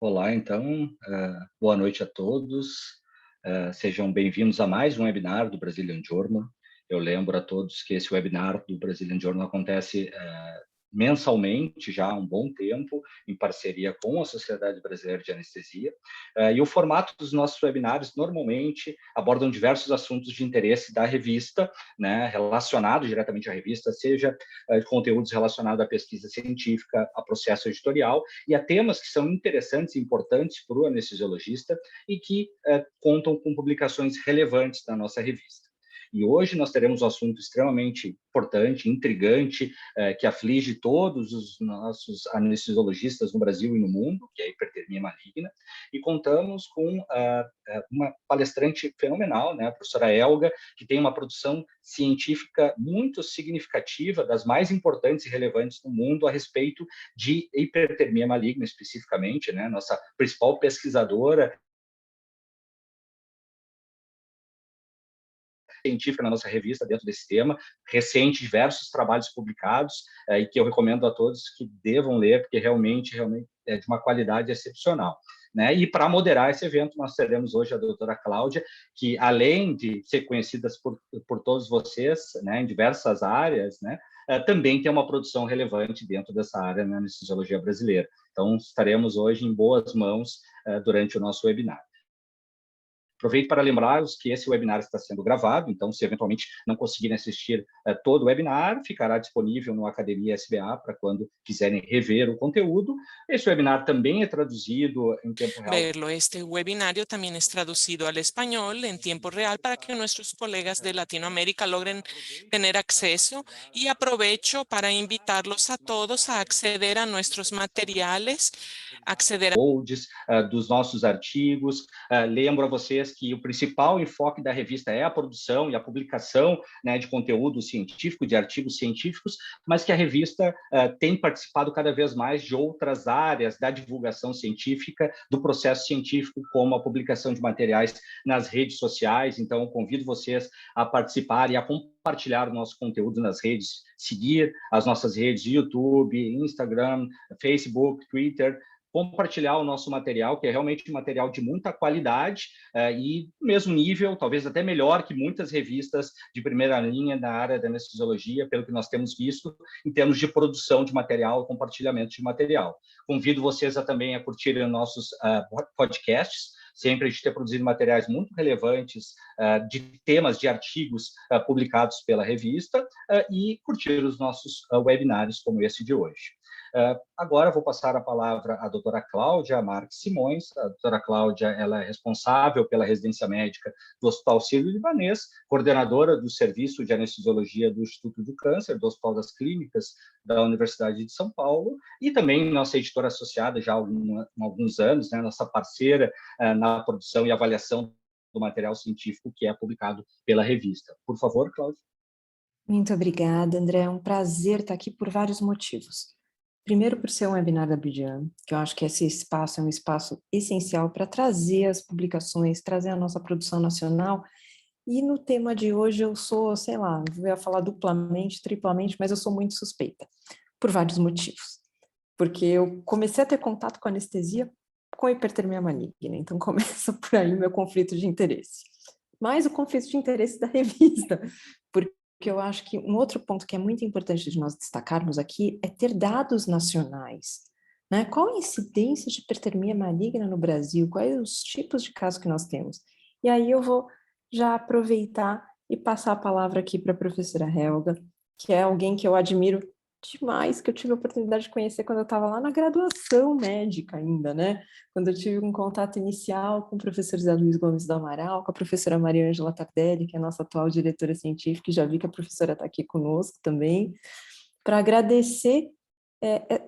Olá, então, boa noite a todos. Sejam bem-vindos a mais um webinar do Brazilian Journal. Eu lembro a todos que esse webinar do Brazilian Journal acontece mensalmente já há um bom tempo, em parceria com a Sociedade Brasileira de Anestesia. E o formato dos nossos webinários normalmente abordam diversos assuntos de interesse da revista, né, relacionados diretamente à revista, seja conteúdos relacionados à pesquisa científica, a processo editorial e a temas que são interessantes e importantes para o anestesiologista e que contam com publicações relevantes da nossa revista. E hoje nós teremos um assunto extremamente importante, intrigante, que aflige todos os nossos anestesiologistas no Brasil e no mundo, que é a hipertermia maligna, e contamos com uma palestrante fenomenal, né, a professora Elga, que tem uma produção científica muito significativa, das mais importantes e relevantes do mundo a respeito de hipertermia maligna especificamente, né, nossa principal pesquisadora científica na nossa revista dentro desse tema, recente, diversos trabalhos publicados, e que eu recomendo a todos que devam ler, porque realmente é de uma qualidade excepcional. Né? E para moderar esse evento, nós teremos hoje a doutora Cláudia, que além de ser conhecida por todos vocês, né, em diversas áreas, né, também tem uma produção relevante dentro dessa área na anestesiologia brasileira. Então, estaremos hoje em boas mãos durante o nosso webinar. Aproveito para lembrá-los que esse webinar está sendo gravado, então, se eventualmente não conseguirem assistir todo o webinar, ficará disponível no Academia SBA para quando quiserem rever o conteúdo. Esse webinar também é traduzido em tempo real. Verlo. Este webinario también es traducido al español en tiempo real para que nuestros colegas de Latinoamérica logren tener acceso, y aprovecho para invitarlos a todos a acceder a nuestros materiales, acceder a dos nossos artigos. Lembro a vocês que o principal enfoque da revista é a produção e a publicação, né, de conteúdo científico, de artigos científicos, mas que a revista tem participado cada vez mais de outras áreas da divulgação científica, do processo científico, como a publicação de materiais nas redes sociais. Então, convido vocês a participar e a compartilhar o nosso conteúdo nas redes, seguir as nossas redes de YouTube, Instagram, Facebook, Twitter, compartilhar o nosso material, que é realmente um material de muita qualidade e mesmo nível, talvez até melhor que muitas revistas de primeira linha na área da anestesiologia, pelo que nós temos visto, em termos de produção de material, compartilhamento de material. Convido vocês também a curtirem nossos podcasts. Sempre a gente tem produzido materiais muito relevantes de temas, de artigos publicados pela revista e curtir os nossos webinários como esse de hoje. Agora vou passar a palavra à doutora Cláudia Marques Simões. A doutora Cláudia, ela é responsável pela residência médica do Hospital Sírio-Libanês, coordenadora do Serviço de Anestesiologia do Instituto do Câncer, do Hospital das Clínicas da Universidade de São Paulo, e também nossa editora associada já há alguns anos, né, nossa parceira na produção e avaliação do material científico que é publicado pela revista. Por favor, Cláudia. Muito obrigada, André. É um prazer estar aqui por vários motivos. Primeiro, por ser um webinar da Abidjan, que eu acho que esse espaço é um espaço essencial para trazer as publicações, trazer a nossa produção nacional. E no tema de hoje eu sou, sei lá, eu ia falar duplamente, triplamente, mas eu sou muito suspeita, por vários motivos. Porque eu comecei a ter contato com anestesia com hipertermia maligna, então começa por aí o meu conflito de interesse. Mas o conflito de interesse da revista, porque eu acho que um outro ponto que é muito importante de nós destacarmos aqui é ter dados nacionais, né? Qual a incidência de hipertermia maligna no Brasil? Quais os tipos de casos que nós temos? E aí eu vou já aproveitar e passar a palavra aqui para a professora Helga, que é alguém que eu admiro demais, que eu tive a oportunidade de conhecer quando eu estava lá na graduação médica ainda, né? Quando eu tive um contato inicial com o professor Zé Luiz Gomes do Amaral, com a professora Maria Ângela Tardelli, que é a nossa atual diretora científica, e já vi que a professora está aqui conosco também, para agradecer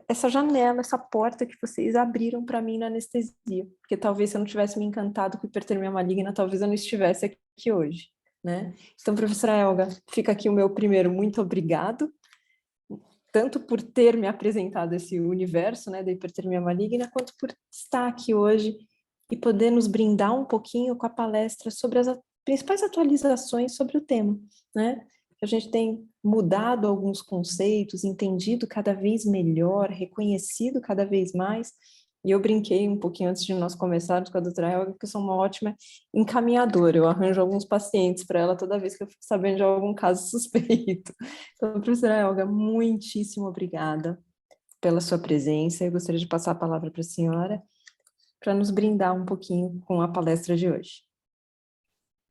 essa janela, essa porta que vocês abriram para mim na anestesia, porque talvez se eu não tivesse me encantado com hipertermia maligna, talvez eu não estivesse aqui hoje, né? Então, professora Helga, fica aqui o meu primeiro muito obrigado, tanto por ter me apresentado esse universo, né, da hipertermia maligna, quanto por estar aqui hoje e poder nos brindar um pouquinho com a palestra sobre as principais atualizações sobre o tema, né? A gente tem mudado alguns conceitos, entendido cada vez melhor, reconhecido cada vez mais E eu brinquei um pouquinho antes de nós começarmos com a doutora Helga, que eu sou uma ótima encaminhadora. Eu arranjo alguns pacientes para ela toda vez que eu fico sabendo de algum caso suspeito. Então, professora Helga, muitíssimo obrigada pela sua presença. Eu gostaria de passar a palavra para a senhora para nos brindar um pouquinho com a palestra de hoje.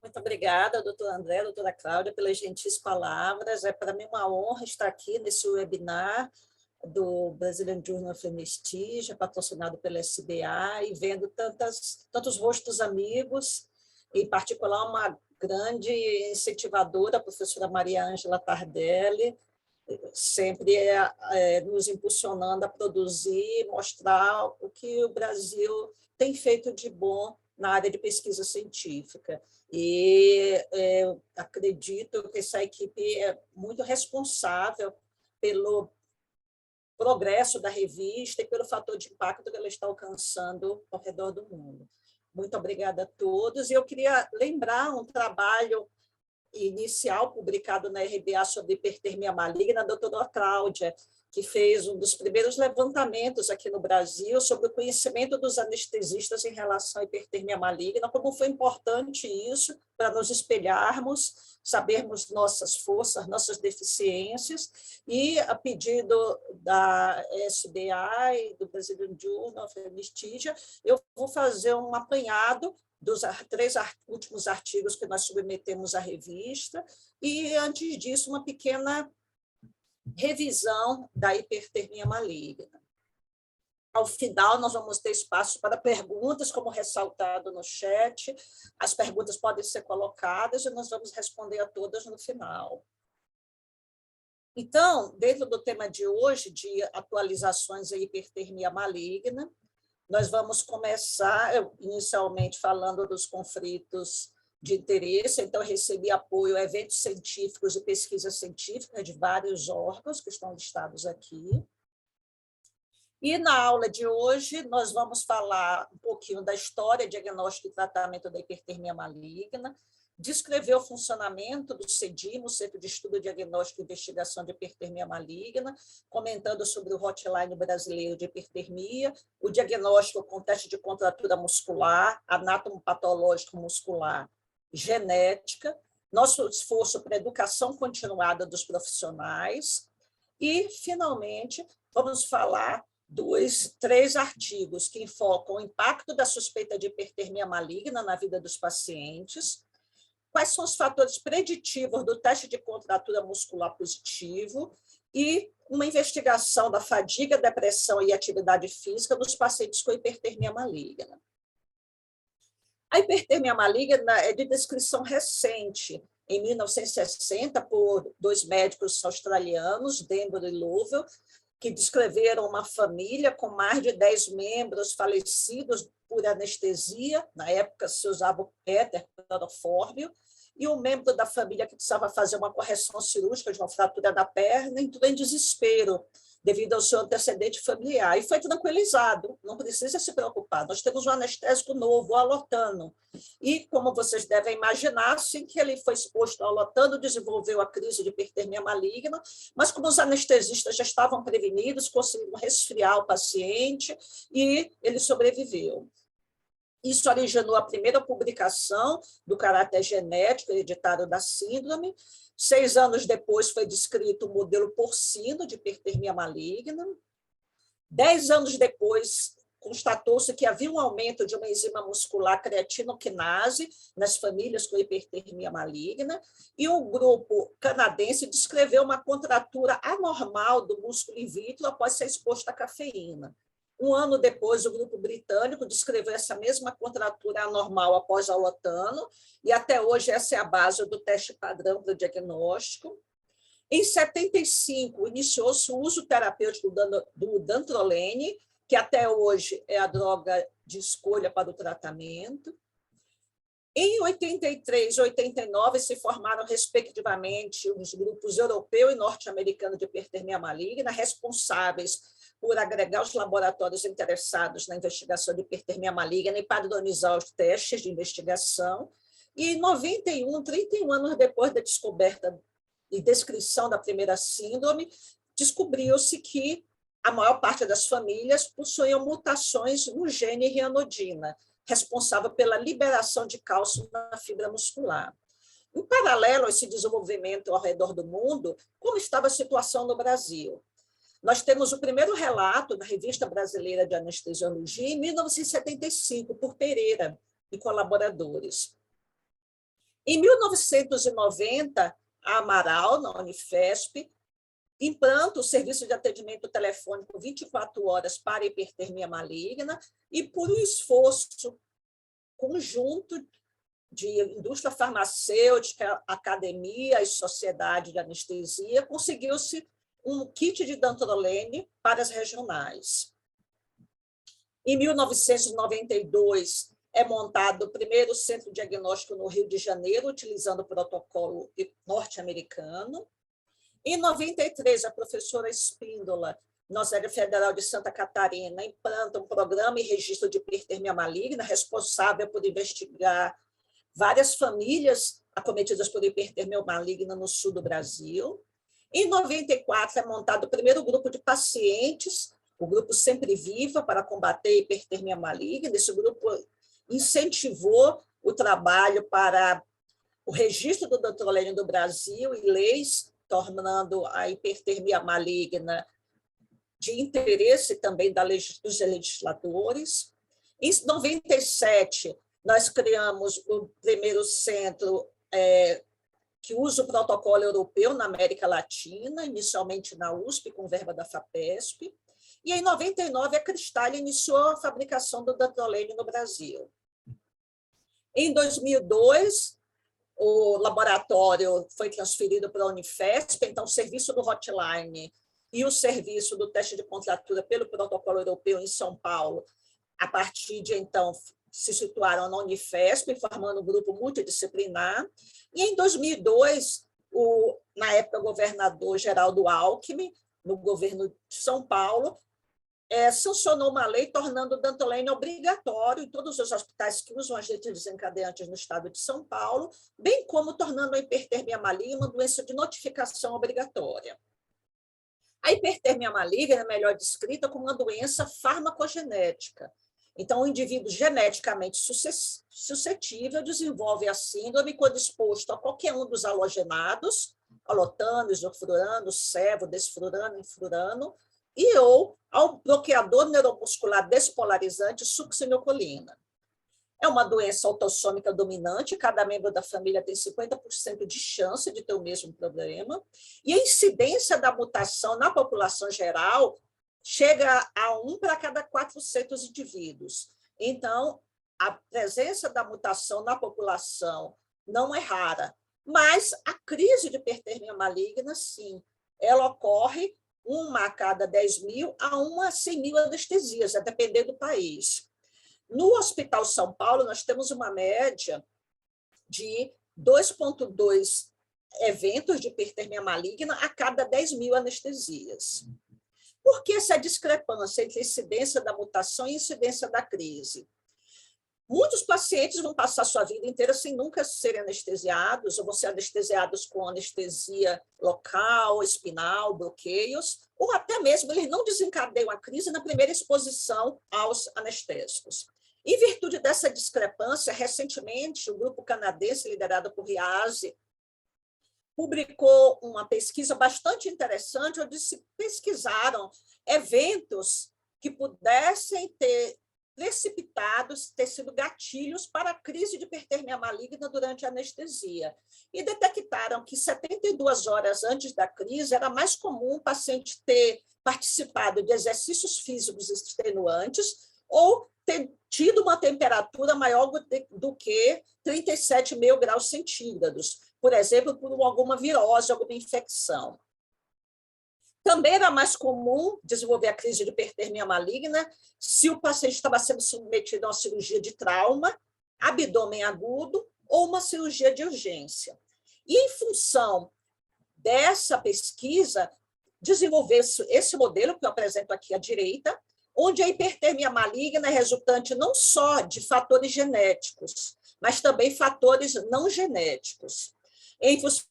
Muito obrigada, doutora André, doutora Cláudia, pelas gentis palavras. É para mim uma honra estar aqui nesse webinar do Brazilian Journal of Anesthesia, patrocinado pela SBA, e vendo tantos rostos amigos, em particular uma grande incentivadora, a professora Maria Ângela Tardelli, sempre nos impulsionando a produzir, mostrar o que o Brasil tem feito de bom na área de pesquisa científica. E acredito que essa equipe é muito responsável pelo progresso da revista e pelo fator de impacto que ela está alcançando ao redor do mundo. Muito obrigada a todos. E eu queria lembrar um trabalho inicial publicado na RBA sobre hipertermia maligna, da doutora Cláudia, que fez um dos primeiros levantamentos aqui no Brasil sobre o conhecimento dos anestesistas em relação à hipertermia maligna, como foi importante isso para nos espelharmos, sabermos nossas forças, nossas deficiências, e a pedido da SBA e do Brazilian Journal of Anesthesia, eu vou fazer um apanhado dos 3 últimos artigos que nós submetemos à revista, e, antes disso, uma pequena revisão da hipertermia maligna. Ao final, nós vamos ter espaço para perguntas, como ressaltado no chat. As perguntas podem ser colocadas e nós vamos responder a todas no final. Então, dentro do tema de hoje, de atualizações em hipertermia maligna, nós vamos começar, inicialmente, falando dos conflitos de interesse. Então, eu recebi apoio a eventos científicos e pesquisa científica de vários órgãos que estão listados aqui. E, na aula de hoje, nós vamos falar um pouquinho da história, diagnóstico e tratamento da hipertermia maligna, descrever o funcionamento do CEDIM, o Centro de Estudo, Diagnóstico e Investigação de Hipertermia Maligna, comentando sobre o Hotline Brasileiro de Hipertermia, o diagnóstico com teste de contratura muscular, anatomopatológico muscular, genética, nosso esforço para a educação continuada dos profissionais e, finalmente, vamos falar dos 3 artigos que enfocam o impacto da suspeita de hipertermia maligna na vida dos pacientes, quais são os fatores preditivos do teste de contratura muscular positivo e uma investigação da fadiga, depressão e atividade física dos pacientes com hipertermia maligna. A hipertermia maligna é de descrição recente, em 1960, por 2 médicos australianos, Denver e Lovell, que descreveram uma família com mais de 10 membros falecidos por anestesia, na época se usava o éter clorofórmio, e um membro da família que precisava fazer uma correção cirúrgica de uma fratura da perna entrou em desespero devido ao seu antecedente familiar, e foi tranquilizado, não precisa se preocupar, nós temos um anestésico novo, o alotano, e, como vocês devem imaginar, assim que ele foi exposto ao alotano, desenvolveu a crise de hipertermia maligna, mas como os anestesistas já estavam prevenidos, conseguiram resfriar o paciente, e ele sobreviveu. Isso originou a primeira publicação do caráter genético hereditário da síndrome. 6 anos depois foi descrito o modelo porcino de hipertermia maligna. 10 anos depois, constatou-se que havia um aumento de uma enzima muscular creatinoquinase nas famílias com hipertermia maligna, e um grupo canadense descreveu uma contratura anormal do músculo in vitro após ser exposto à cafeína. 1 ano depois, o grupo britânico descreveu essa mesma contratura anormal após alotano, e até hoje essa é a base do teste padrão para o diagnóstico. Em 75, iniciou-se o uso terapêutico do dantrolene, que até hoje é a droga de escolha para o tratamento. Em 83 e 89, se formaram, respectivamente, os grupos europeu e norte-americano de hipertermia maligna, responsáveis por agregar os laboratórios interessados na investigação de hipertermia maligna e padronizar os testes de investigação. E em 91, 31 anos depois da descoberta e descrição da primeira síndrome, descobriu-se que a maior parte das famílias possuíam mutações no gene rianodina, responsável pela liberação de cálcio na fibra muscular. Em paralelo a esse desenvolvimento ao redor do mundo, como estava a situação no Brasil? Nós temos o primeiro relato na Revista Brasileira de Anestesiologia, em 1975, por Pereira e colaboradores. Em 1990, a Amaral, na Unifesp, implanta o serviço de atendimento telefônico 24 horas para hipertermia maligna e, por um esforço conjunto de indústria farmacêutica, academia e sociedade de anestesia, conseguiu-se um kit de dantrolene para as regionais. Em 1992, é montado o primeiro centro diagnóstico no Rio de Janeiro, utilizando o protocolo norte-americano. Em 93, a professora Espíndola, na Universidade Federal de Santa Catarina, implanta um programa e registro de hipertermia maligna, responsável por investigar várias famílias acometidas por hipertermia maligna no sul do Brasil. Em 94, é montado o primeiro grupo de pacientes, o grupo Sempre Viva, para combater a hipertermia maligna. Esse grupo incentivou o trabalho para o registro do dantrolene do Brasil e leis, tornando a hipertermia maligna de interesse também dos legisladores. Em 97, nós criamos o primeiro centro que usa o protocolo europeu na América Latina, inicialmente na USP, com verba da FAPESP. E em 99, a Cristal iniciou a fabricação do dantrolene no Brasil. Em 2002, o laboratório foi transferido para a Unifesp, então o serviço do hotline e o serviço do teste de contratura pelo protocolo europeu em São Paulo, a partir de então, se situaram na Unifesp, formando um grupo multidisciplinar. E em 2002, na época, o governador Geraldo Alckmin, no governo de São Paulo, sancionou uma lei tornando o dantrolene obrigatório em todos os hospitais que usam agentes desencadeantes no estado de São Paulo, bem como tornando a hipertermia maligna uma doença de notificação obrigatória. A hipertermia maligna é melhor descrita como uma doença farmacogenética. Então, o indivíduo geneticamente suscetível desenvolve a síndrome quando exposto a qualquer um dos halogenados, alotano, isoflurano, servo, desflurano, influrano, ou ao bloqueador neuromuscular despolarizante succinilcolina. É uma doença autossômica dominante, cada membro da família tem 50% de chance de ter o mesmo problema, e a incidência da mutação na população geral chega a 1 para cada 400 indivíduos. Então, a presença da mutação na população não é rara, mas a crise de hipertermia maligna, sim, ela ocorre 1 a cada 10.000 a 1 a 100.000 anestesias, a depender do país. No Hospital São Paulo, nós temos uma média de 2,2 eventos de hipertermia maligna a cada 10.000 anestesias. Por que essa discrepância entre a incidência da mutação e a incidência da crise? Muitos pacientes vão passar sua vida inteira sem nunca serem anestesiados, ou vão ser anestesiados com anestesia local, espinal, bloqueios, ou até mesmo eles não desencadeiam a crise na primeira exposição aos anestésicos. Em virtude dessa discrepância, recentemente, o grupo canadense, liderado por Riase, publicou uma pesquisa bastante interessante, onde se pesquisaram eventos que pudessem ter sido gatilhos para a crise de hipertermia maligna durante a anestesia. E detectaram que 72 horas antes da crise era mais comum o paciente ter participado de exercícios físicos extenuantes ou ter tido uma temperatura maior do que 37,5 graus centígrados, por exemplo, por alguma virose, alguma infecção. Também era mais comum desenvolver a crise de hipertermia maligna se o paciente estava sendo submetido a uma cirurgia de trauma, abdômen agudo ou uma cirurgia de urgência. E, em função dessa pesquisa, desenvolver esse modelo que eu apresento aqui à direita, onde a hipertermia maligna é resultante não só de fatores genéticos, mas também fatores não genéticos. Em função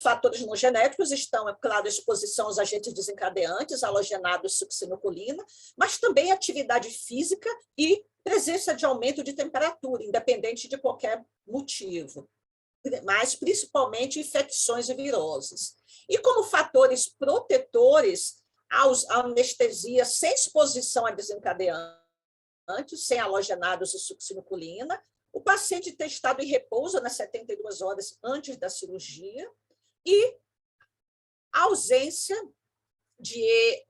fatores não genéticos estão, é claro, a exposição aos agentes desencadeantes, halogenados, succinilcolina, mas também atividade física e presença de aumento de temperatura, independente de qualquer motivo, mas principalmente infecções e viroses. E como fatores protetores, a anestesia sem exposição a desencadeantes, sem halogenados e succinilcolina, o paciente ter estado em repouso nas 72 horas antes da cirurgia, e a ausência de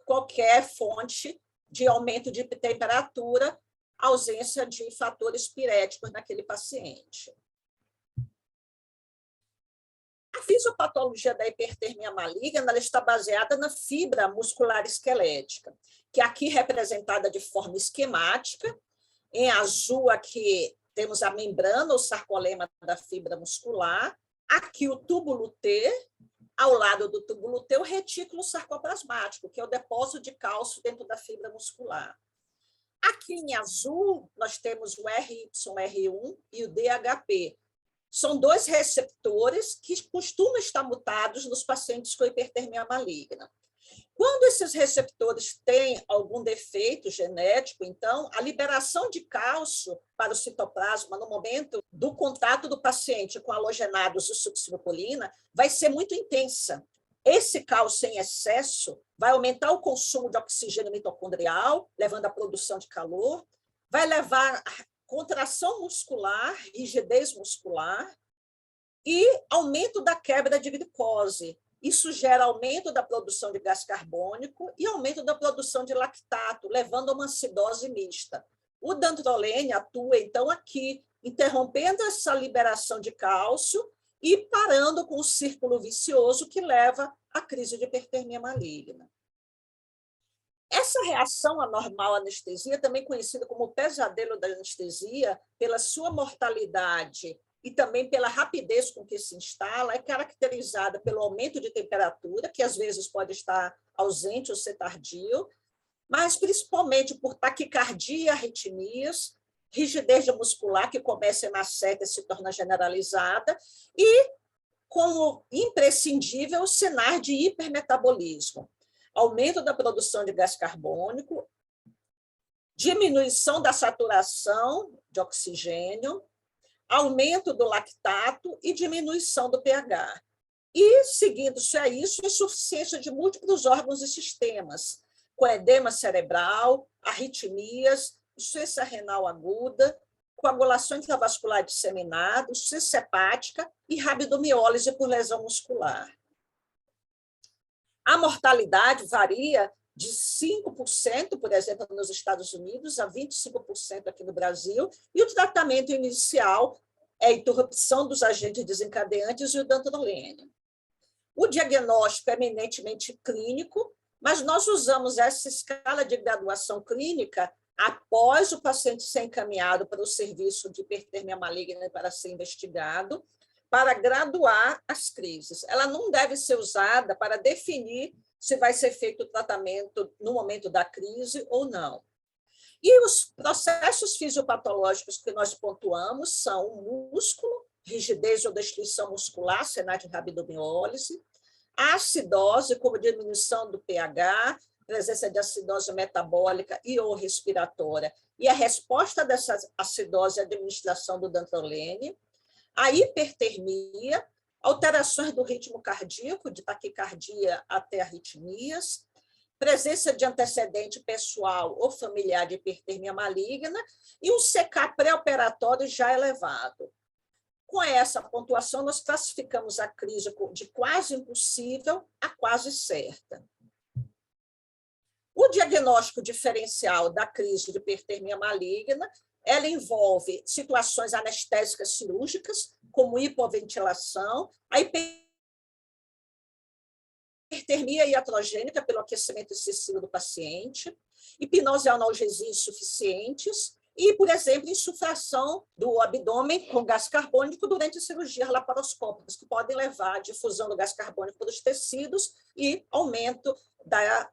qualquer fonte de aumento de temperatura, ausência de fatores piréticos naquele paciente. A fisiopatologia da hipertermia maligna ela está baseada na fibra muscular esquelética, que aqui é representada de forma esquemática. Em azul, aqui temos a membrana, o sarcolema da fibra muscular. Aqui o túbulo T, ao lado do túbulo T, o retículo sarcoplasmático, que é o depósito de cálcio dentro da fibra muscular. Aqui em azul, nós temos o RYR1 e o DHP. São dois receptores que costumam estar mutados nos pacientes com hipertermia maligna. Quando esses receptores têm algum defeito genético, então, a liberação de cálcio para o citoplasma no momento do contato do paciente com halogenados e succinilcolina vai ser muito intensa. Esse cálcio em excesso vai aumentar o consumo de oxigênio mitocondrial, levando à produção de calor, vai levar a contração muscular, rigidez muscular e aumento da quebra de glicose. Isso gera aumento da produção de gás carbônico e aumento da produção de lactato, levando a uma acidose mista. O dantrolene atua, então, aqui, interrompendo essa liberação de cálcio e parando com o círculo vicioso que leva à crise de hipertermia maligna. Essa reação anormal à anestesia, também conhecida como pesadelo da anestesia, pela sua mortalidade e também pela rapidez com que se instala, é caracterizada pelo aumento de temperatura, que às vezes pode estar ausente ou ser tardio, mas principalmente por taquicardia e arritmias, rigidez muscular, que começa na seta e se torna generalizada, e, como imprescindível, sinais de hipermetabolismo. Aumento da produção de gás carbônico, diminuição da saturação de oxigênio, aumento do lactato e diminuição do pH. E, seguindo-se a isso, insuficiência de múltiplos órgãos e sistemas, com edema cerebral, arritmias, insuficiência renal aguda, coagulação intravascular disseminada, insuficiência hepática e rabdomiólise por lesão muscular. A mortalidade varia de 5%, por exemplo, nos Estados Unidos, a 25% aqui no Brasil, e o tratamento inicial é a interrupção dos agentes desencadeantes e o dantrolene. O diagnóstico é eminentemente clínico, mas nós usamos essa escala de graduação clínica após o paciente ser encaminhado para o serviço de hipertermia maligna para ser investigado, para graduar as crises. Ela não deve ser usada para definir se vai ser feito o tratamento no momento da crise ou não. E os processos fisiopatológicos que nós pontuamos são o músculo, rigidez ou destruição muscular, sinais de rabdomiólise, a acidose, como diminuição do pH, presença de acidose metabólica e ou respiratória, e a resposta dessa acidose à administração do dantrolene, a hipertermia, alterações do ritmo cardíaco, de taquicardia até arritmias, presença de antecedente pessoal ou familiar de hipertermia maligna e um CK pré-operatório já elevado. Com essa pontuação, nós classificamos a crise de quase impossível a quase certa. O diagnóstico diferencial da crise de hipertermia maligna, ela envolve situações anestésicas cirúrgicas, como hipoventilação, a hipertermia iatrogênica pelo aquecimento excessivo do paciente, hipnose e analgesia insuficientes e, por exemplo, insuflação do abdômen com gás carbônico durante cirurgias laparoscópicas, que podem levar à difusão do gás carbônico pelos tecidos e aumento da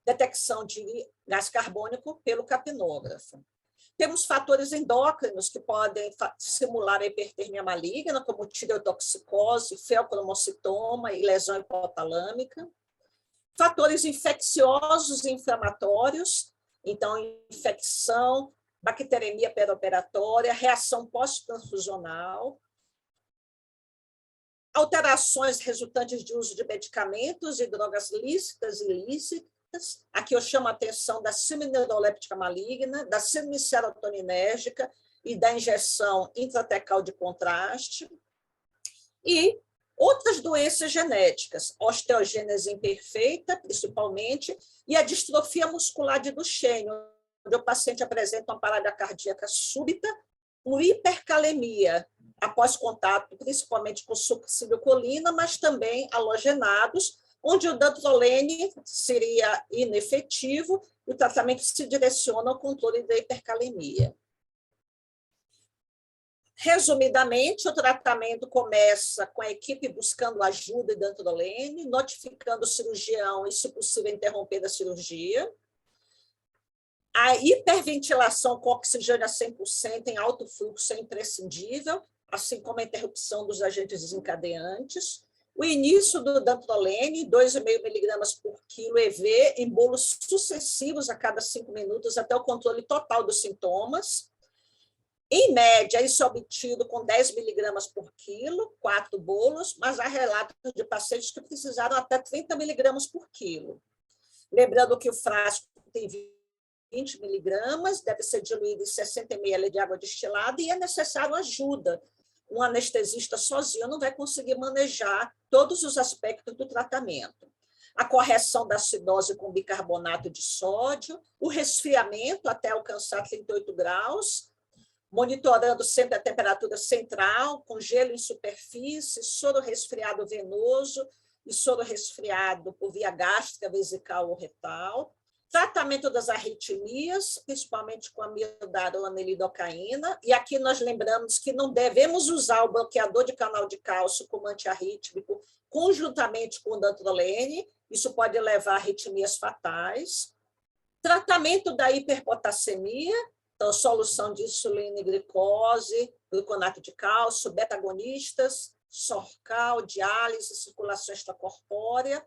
detecção de gás carbônico pelo capnógrafo. Temos fatores endócrinos que podem simular a hipertermia maligna, como tireotoxicose, feocromocitoma e lesão hipotalâmica. Fatores infecciosos e inflamatórios, então, infecção, bacteremia perioperatória, reação pós-transfusional, alterações resultantes de uso de medicamentos e drogas lícitas e ilícitas. Aqui eu chamo a atenção da síndrome neuroléptica maligna, da síndrome serotoninérgica e da injeção intratecal de contraste. E outras doenças genéticas, osteogênese imperfeita, principalmente, e a distrofia muscular de Duchenne, onde o paciente apresenta uma parada cardíaca súbita por hipercalemia, após contato principalmente com succinilcolina, mas também halogenados, onde o dantrolene seria inefetivo e o tratamento se direciona ao controle da hipercalemia. Resumidamente, o tratamento começa com a equipe buscando ajuda de dantrolene, notificando o cirurgião e, se possível, interromper a cirurgia. A hiperventilação com oxigênio a 100% em alto fluxo é imprescindível, assim como a interrupção dos agentes desencadeantes. O início do dantrolene, 2,5 miligramas por quilo EV, em bolos sucessivos a cada 5 minutos, até o controle total dos sintomas. Em média, isso é obtido com 10 miligramas por quilo, 4 bolos, mas há relatos de pacientes que precisaram até 30 miligramas por quilo. Lembrando que o frasco tem 20 miligramas, deve ser diluído em 60 ml de água destilada e é necessário ajuda. Um anestesista sozinho não vai conseguir manejar todos os aspectos do tratamento. A correção da acidose com bicarbonato de sódio, o resfriamento até alcançar 38 graus, monitorando sempre a temperatura central, com gelo em superfície, soro resfriado venoso e soro resfriado por via gástrica, vesical ou retal. Tratamento das arritmias, principalmente com a amiodarona e lidocaína. E aqui nós lembramos que não devemos usar o bloqueador de canal de cálcio como antiarrítmico conjuntamente com o dantrolene. Isso pode levar a arritmias fatais. Tratamento da hiperpotassemia, então, solução de insulina e glicose, gluconato de cálcio, beta-agonistas, Sorcal, diálise, circulação extracorpórea.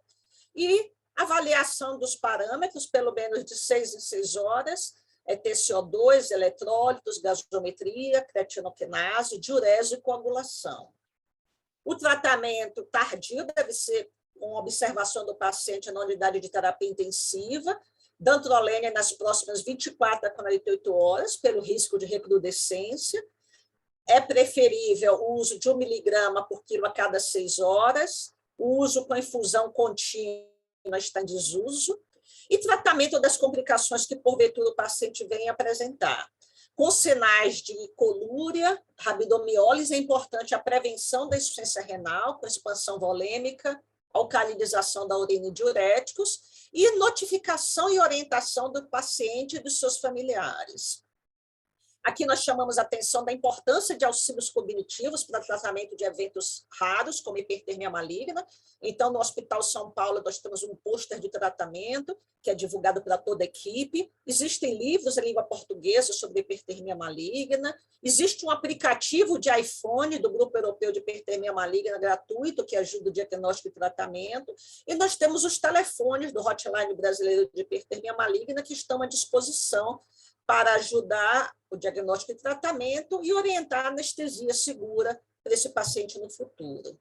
E avaliação dos parâmetros, pelo menos de 6 em 6 horas, TCO2, eletrólitos, gasometria, creatinoquinase, diurese e coagulação. O tratamento tardio deve ser com observação do paciente na unidade de terapia intensiva, dantrolene nas próximas 24 a 48 horas, pelo risco de recrudescência. É preferível o uso de 1 miligrama por quilo a cada 6 horas, o uso com infusão contínua está em desuso, e tratamento das complicações que, porventura, o paciente vem apresentar. Com sinais de colúria, rabidomiólise, é importante a prevenção da insuficiência renal, com expansão volêmica, alcalinização da urina e diuréticos, e notificação e orientação do paciente e dos seus familiares. Aqui nós chamamos a atenção da importância de auxílios cognitivos para tratamento de eventos raros, como hipertermia maligna. Então, no Hospital São Paulo, nós temos um pôster de tratamento, que é divulgado para toda a equipe. Existem livros em língua portuguesa sobre hipertermia maligna. Existe um aplicativo de iPhone do Grupo Europeu de Hipertermia Maligna gratuito, que ajuda o diagnóstico e tratamento. E nós temos os telefones do Hotline Brasileiro de Hipertermia Maligna, que estão à disposição para ajudar o diagnóstico e tratamento e orientar a anestesia segura para esse paciente no futuro.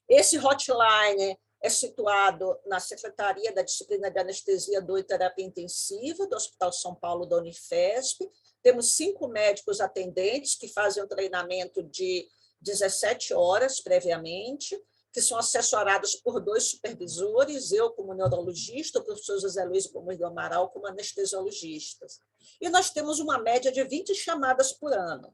Esse hotline é situado na Secretaria da Disciplina de Anestesia, Dor e Terapia Intensiva do Hospital São Paulo da Unifesp. Temos 5 médicos atendentes que fazem um treinamento de 17 horas previamente, que são assessorados por 2 supervisores, eu como neurologista, o professor José Luiz Gomes do Amaral como anestesiologista. E nós temos uma média de 20 chamadas por ano,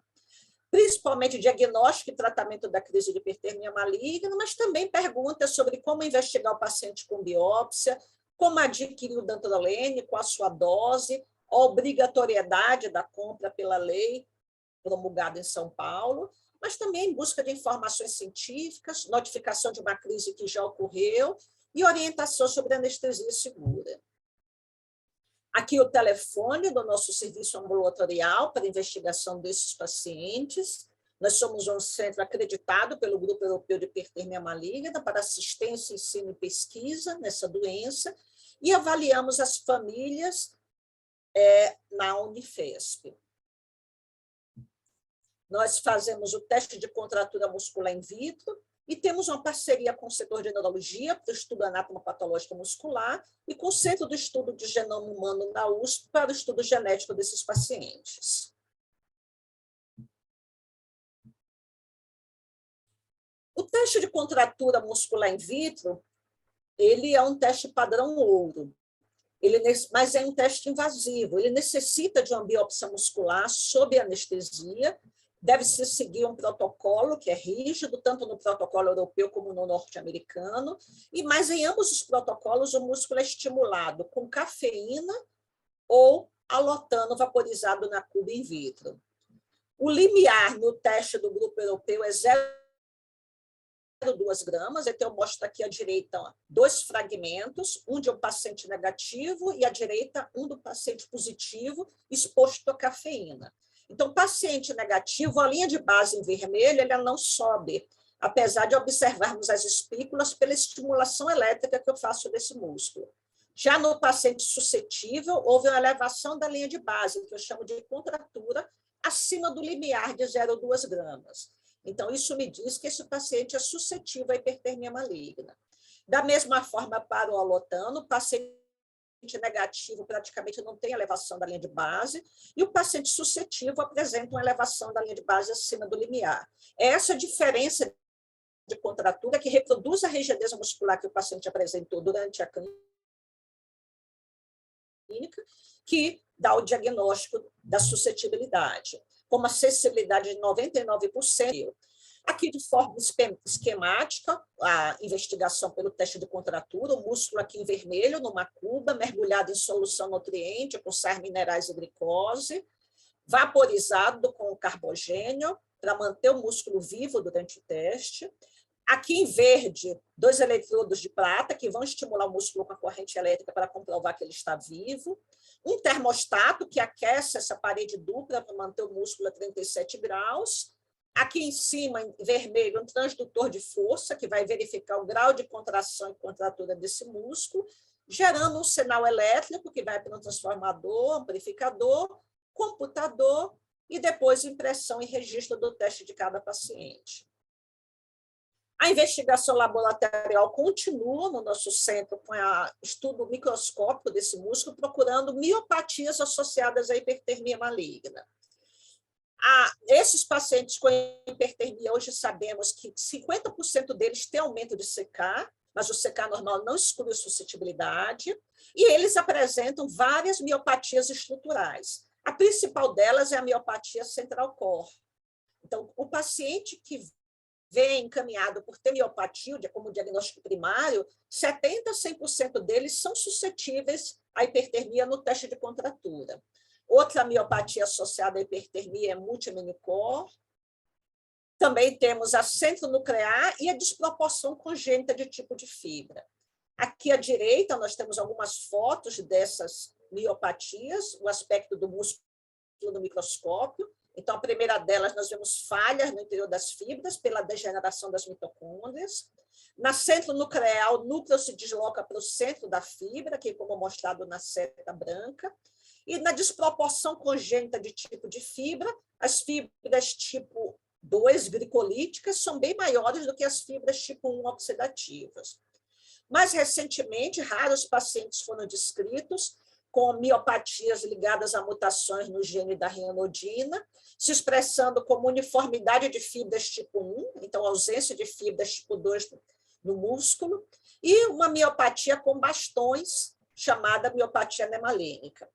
principalmente diagnóstico e tratamento da crise de hipertermia maligna, mas também perguntas sobre como investigar o paciente com biópsia, como adquirir o dantrolene, qual a sua dose, a obrigatoriedade da compra pela lei promulgada em São Paulo, mas também em busca de informações científicas, notificação de uma crise que já ocorreu e orientação sobre anestesia segura. Aqui o telefone do nosso serviço ambulatorial para investigação desses pacientes. Nós somos um centro acreditado pelo Grupo Europeu de Hipertermia Maligna para assistência, ensino e pesquisa nessa doença e avaliamos as famílias na Unifesp. Nós fazemos o teste de contratura muscular in vitro e temos uma parceria com o setor de neurologia para o estudo anatomopatológico muscular e com o Centro do Estudo de Genoma Humano na USP para o estudo genético desses pacientes. O teste de contratura muscular in vitro, ele é um teste padrão ouro, mas é um teste invasivo, ele necessita de uma biópsia muscular sob anestesia, deve-se seguir um protocolo que é rígido, tanto no protocolo europeu como no norte-americano, mas em ambos os protocolos o músculo é estimulado com cafeína ou alotano vaporizado na cuba in vitro. O limiar no teste do grupo europeu é 0,2 gramas, então eu mostro aqui à direita 2 fragmentos, um de um paciente negativo e à direita um do paciente positivo exposto à cafeína. Então, paciente negativo, a linha de base em vermelho, ela não sobe, apesar de observarmos as espículas pela estimulação elétrica que eu faço desse músculo. Já no paciente suscetível, houve uma elevação da linha de base, que eu chamo de contratura, acima do limiar de 0,2 gramas. Então, isso me diz que esse paciente é suscetível à hipertermia maligna. Da mesma forma, para o alotano, o paciente negativo praticamente não tem elevação da linha de base, e o paciente suscetível apresenta uma elevação da linha de base acima do limiar. Essa diferença de contratura que reproduz a rigidez muscular que o paciente apresentou durante a clínica, que dá o diagnóstico da suscetibilidade, com uma acessibilidade de 99%. Aqui, de forma esquemática, a investigação pelo teste de contratura, o músculo aqui em vermelho, numa cuba, mergulhado em solução nutriente, com sais minerais e glicose, vaporizado com carbogênio, para manter o músculo vivo durante o teste. Aqui em verde, 2 eletrodos de prata, que vão estimular o músculo com a corrente elétrica para comprovar que ele está vivo. Um termostato, que aquece essa parede dupla para manter o músculo a 37 graus. Aqui em cima, em vermelho, um transdutor de força, que vai verificar o grau de contração e contratura desse músculo, gerando um sinal elétrico, que vai para um transformador, amplificador, computador, e depois impressão e registro do teste de cada paciente. A investigação laboratorial continua no nosso centro com o estudo microscópico desse músculo, procurando miopatias associadas à hipertermia maligna. Esses pacientes com hipertermia, hoje sabemos que 50% deles têm aumento de CK, mas o CK normal não exclui a suscetibilidade, e eles apresentam várias miopatias estruturais. A principal delas é a miopatia central core. Então, o paciente que vem encaminhado por ter miopatia, como diagnóstico primário, 70% a 100% deles são suscetíveis à hipertermia no teste de contratura. Outra miopatia associada à hipertermia é multiminicor. Também temos a centronuclear e a desproporção congênita de tipo de fibra. Aqui à direita, nós temos algumas fotos dessas miopatias, o aspecto do músculo no microscópio. Então, a primeira delas, nós vemos falhas no interior das fibras pela degeneração das mitocôndrias. Na centronuclear, o núcleo se desloca para o centro da fibra, que é como mostrado na seta branca. E na desproporção congênita de tipo de fibra, as fibras tipo 2 glicolíticas são bem maiores do que as fibras tipo 1 oxidativas. Mais recentemente, raros pacientes foram descritos com miopatias ligadas a mutações no gene da ryanodina, se expressando como uniformidade de fibras tipo 1, então ausência de fibras tipo 2 no músculo, e uma miopatia com bastões, chamada miopatia nemalênica.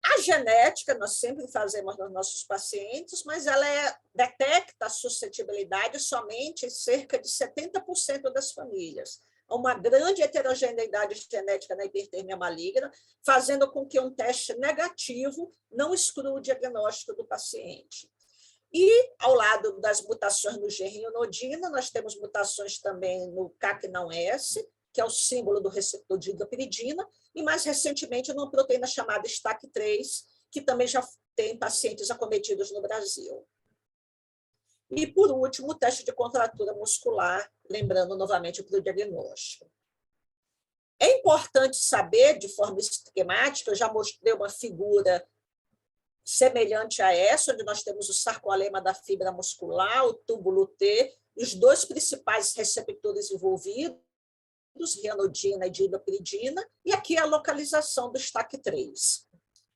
A genética, nós sempre fazemos nos nossos pacientes, mas ela detecta a suscetibilidade somente em cerca de 70% das famílias. Há uma grande heterogeneidade genética na hipertermia maligna, fazendo com que um teste negativo não exclua o diagnóstico do paciente. E, ao lado das mutações no gene ryanodina, nós temos mutações também no CAC-não-S, que é o símbolo do receptor de hidropiridina, e mais recentemente numa proteína chamada STAC3, que também já tem pacientes acometidos no Brasil. E, por último, o teste de contratura muscular, lembrando novamente para o diagnóstico. É importante saber, de forma esquemática, eu já mostrei uma figura semelhante a essa, onde nós temos o sarcoalema da fibra muscular, o túbulo T, e os dois principais receptores envolvidos, rianodina e diidopiridina, e aqui a localização do STAC3.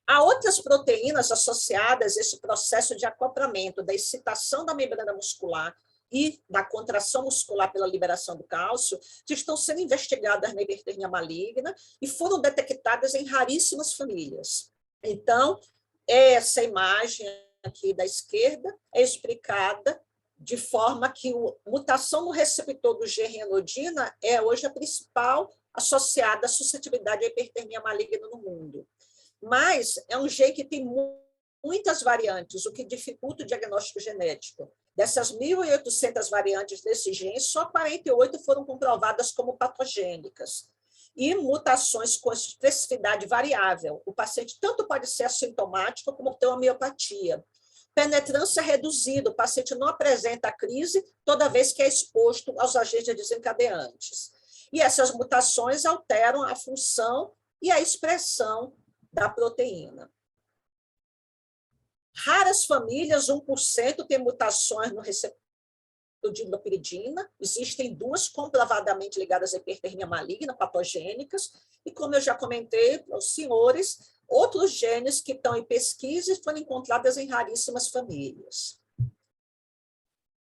Há outras proteínas associadas a esse processo de acoplamento da excitação da membrana muscular e da contração muscular pela liberação do cálcio, que estão sendo investigadas na hipertermia maligna e foram detectadas em raríssimas famílias. Então, essa imagem aqui da esquerda é explicada de forma que a mutação no receptor do G-rianodina é hoje a principal associada à suscetibilidade à hipertermia maligna no mundo. Mas é um gene que tem muitas variantes, o que dificulta o diagnóstico genético. Dessas 1.800 variantes desse gene, só 48 foram comprovadas como patogênicas. E mutações com especificidade variável. O paciente tanto pode ser assintomático como ter uma miopatia. Penetrância reduzida, o paciente não apresenta crise toda vez que é exposto aos agentes desencadeantes. E essas mutações alteram a função e a expressão da proteína. Raras famílias, 1%, têm mutações no receptor de hidropiridina. Existem 2 comprovadamente ligadas à hipertermia maligna, patogênicas, e como eu já comentei para os senhores, outros genes que estão em pesquisa e foram encontrados em raríssimas famílias.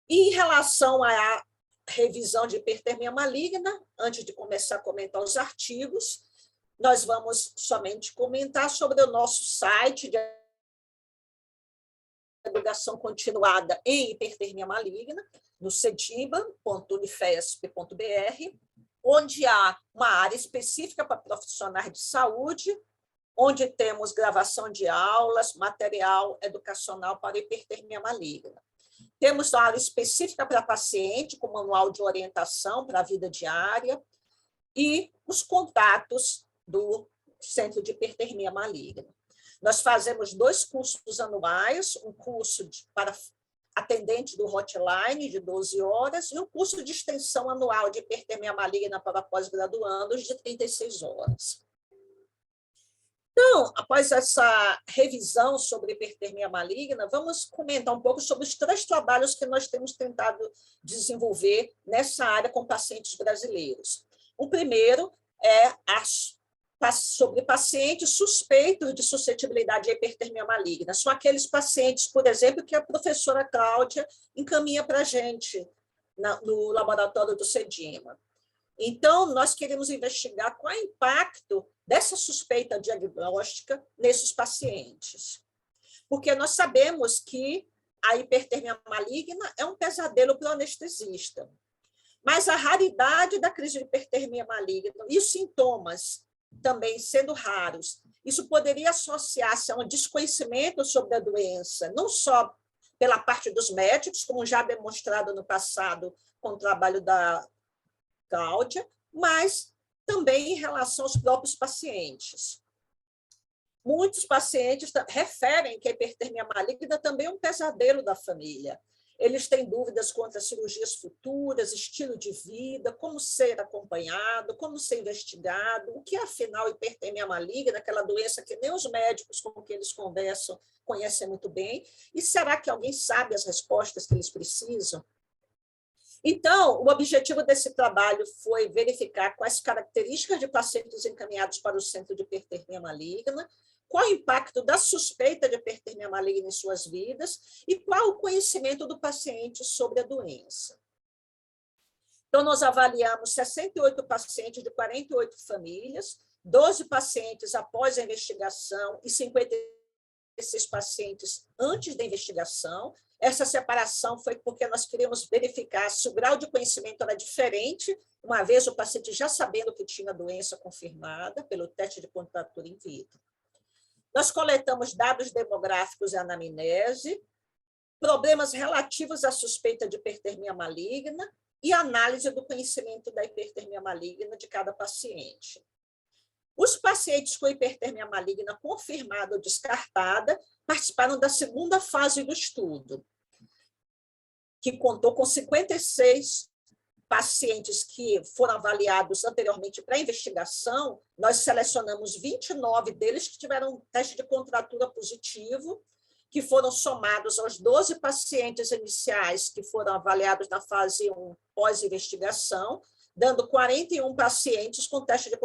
E em relação à revisão de hipertermia maligna, antes de começar a comentar os artigos, nós vamos somente comentar sobre o nosso site de educação continuada em hipertermia maligna, no cediba.unifesp.br, onde há uma área específica para profissionais de saúde, onde temos gravação de aulas, material educacional para hipertermia maligna. Temos uma área específica para paciente, com manual de orientação para a vida diária, e os contatos do Centro de Hipertermia Maligna. Nós fazemos 2 cursos anuais, um curso para atendente do hotline de 12 horas e um curso de extensão anual de hipertermia maligna para pós-graduandos de 36 horas. Então, após essa revisão sobre hipertermia maligna, vamos comentar um pouco sobre os 3 trabalhos que nós temos tentado desenvolver nessa área com pacientes brasileiros. O primeiro é sobre pacientes suspeitos de suscetibilidade à hipertermia maligna. São aqueles pacientes, por exemplo, que a professora Cláudia encaminha para a gente no laboratório do CEDIMA. Então, nós queremos investigar qual é o impacto dessa suspeita diagnóstica nesses pacientes. Porque nós sabemos que a hipertermia maligna é um pesadelo para o anestesista. Mas a raridade da crise de hipertermia maligna e os sintomas também sendo raros, isso poderia associar-se a um desconhecimento sobre a doença, não só pela parte dos médicos, como já demonstrado no passado com o trabalho da Cláudia, mas também em relação aos próprios pacientes. Muitos pacientes referem que a hipertermia maligna também é um pesadelo da família. Eles têm dúvidas quanto às cirurgias futuras, estilo de vida, como ser acompanhado, como ser investigado, o que é, afinal, hipertermia maligna, aquela doença que nem os médicos com quem eles conversam conhecem muito bem, e será que alguém sabe as respostas que eles precisam? Então, o objetivo desse trabalho foi verificar quais características de pacientes encaminhados para o Centro de Hipertermia Maligna, qual o impacto da suspeita de hipertermia maligna em suas vidas e qual o conhecimento do paciente sobre a doença. Então, nós avaliamos 68 pacientes de 48 famílias, 12 pacientes após a investigação e 56 pacientes antes da investigação. Essa separação foi porque nós queríamos verificar se o grau de conhecimento era diferente, uma vez o paciente já sabendo que tinha a doença confirmada pelo teste de contratura in vitro. Nós coletamos dados demográficos e anamnese, problemas relativos à suspeita de hipertermia maligna, e análise do conhecimento da hipertermia maligna de cada paciente. Os pacientes com hipertermia maligna confirmada ou descartada participaram da segunda fase do estudo, que contou com 56 pacientes que foram avaliados anteriormente para a investigação. Nós selecionamos 29 deles que tiveram um teste de contratura positivo, que foram somados aos 12 pacientes iniciais que foram avaliados na fase 1 pós-investigação, dando 41 pacientes com teste de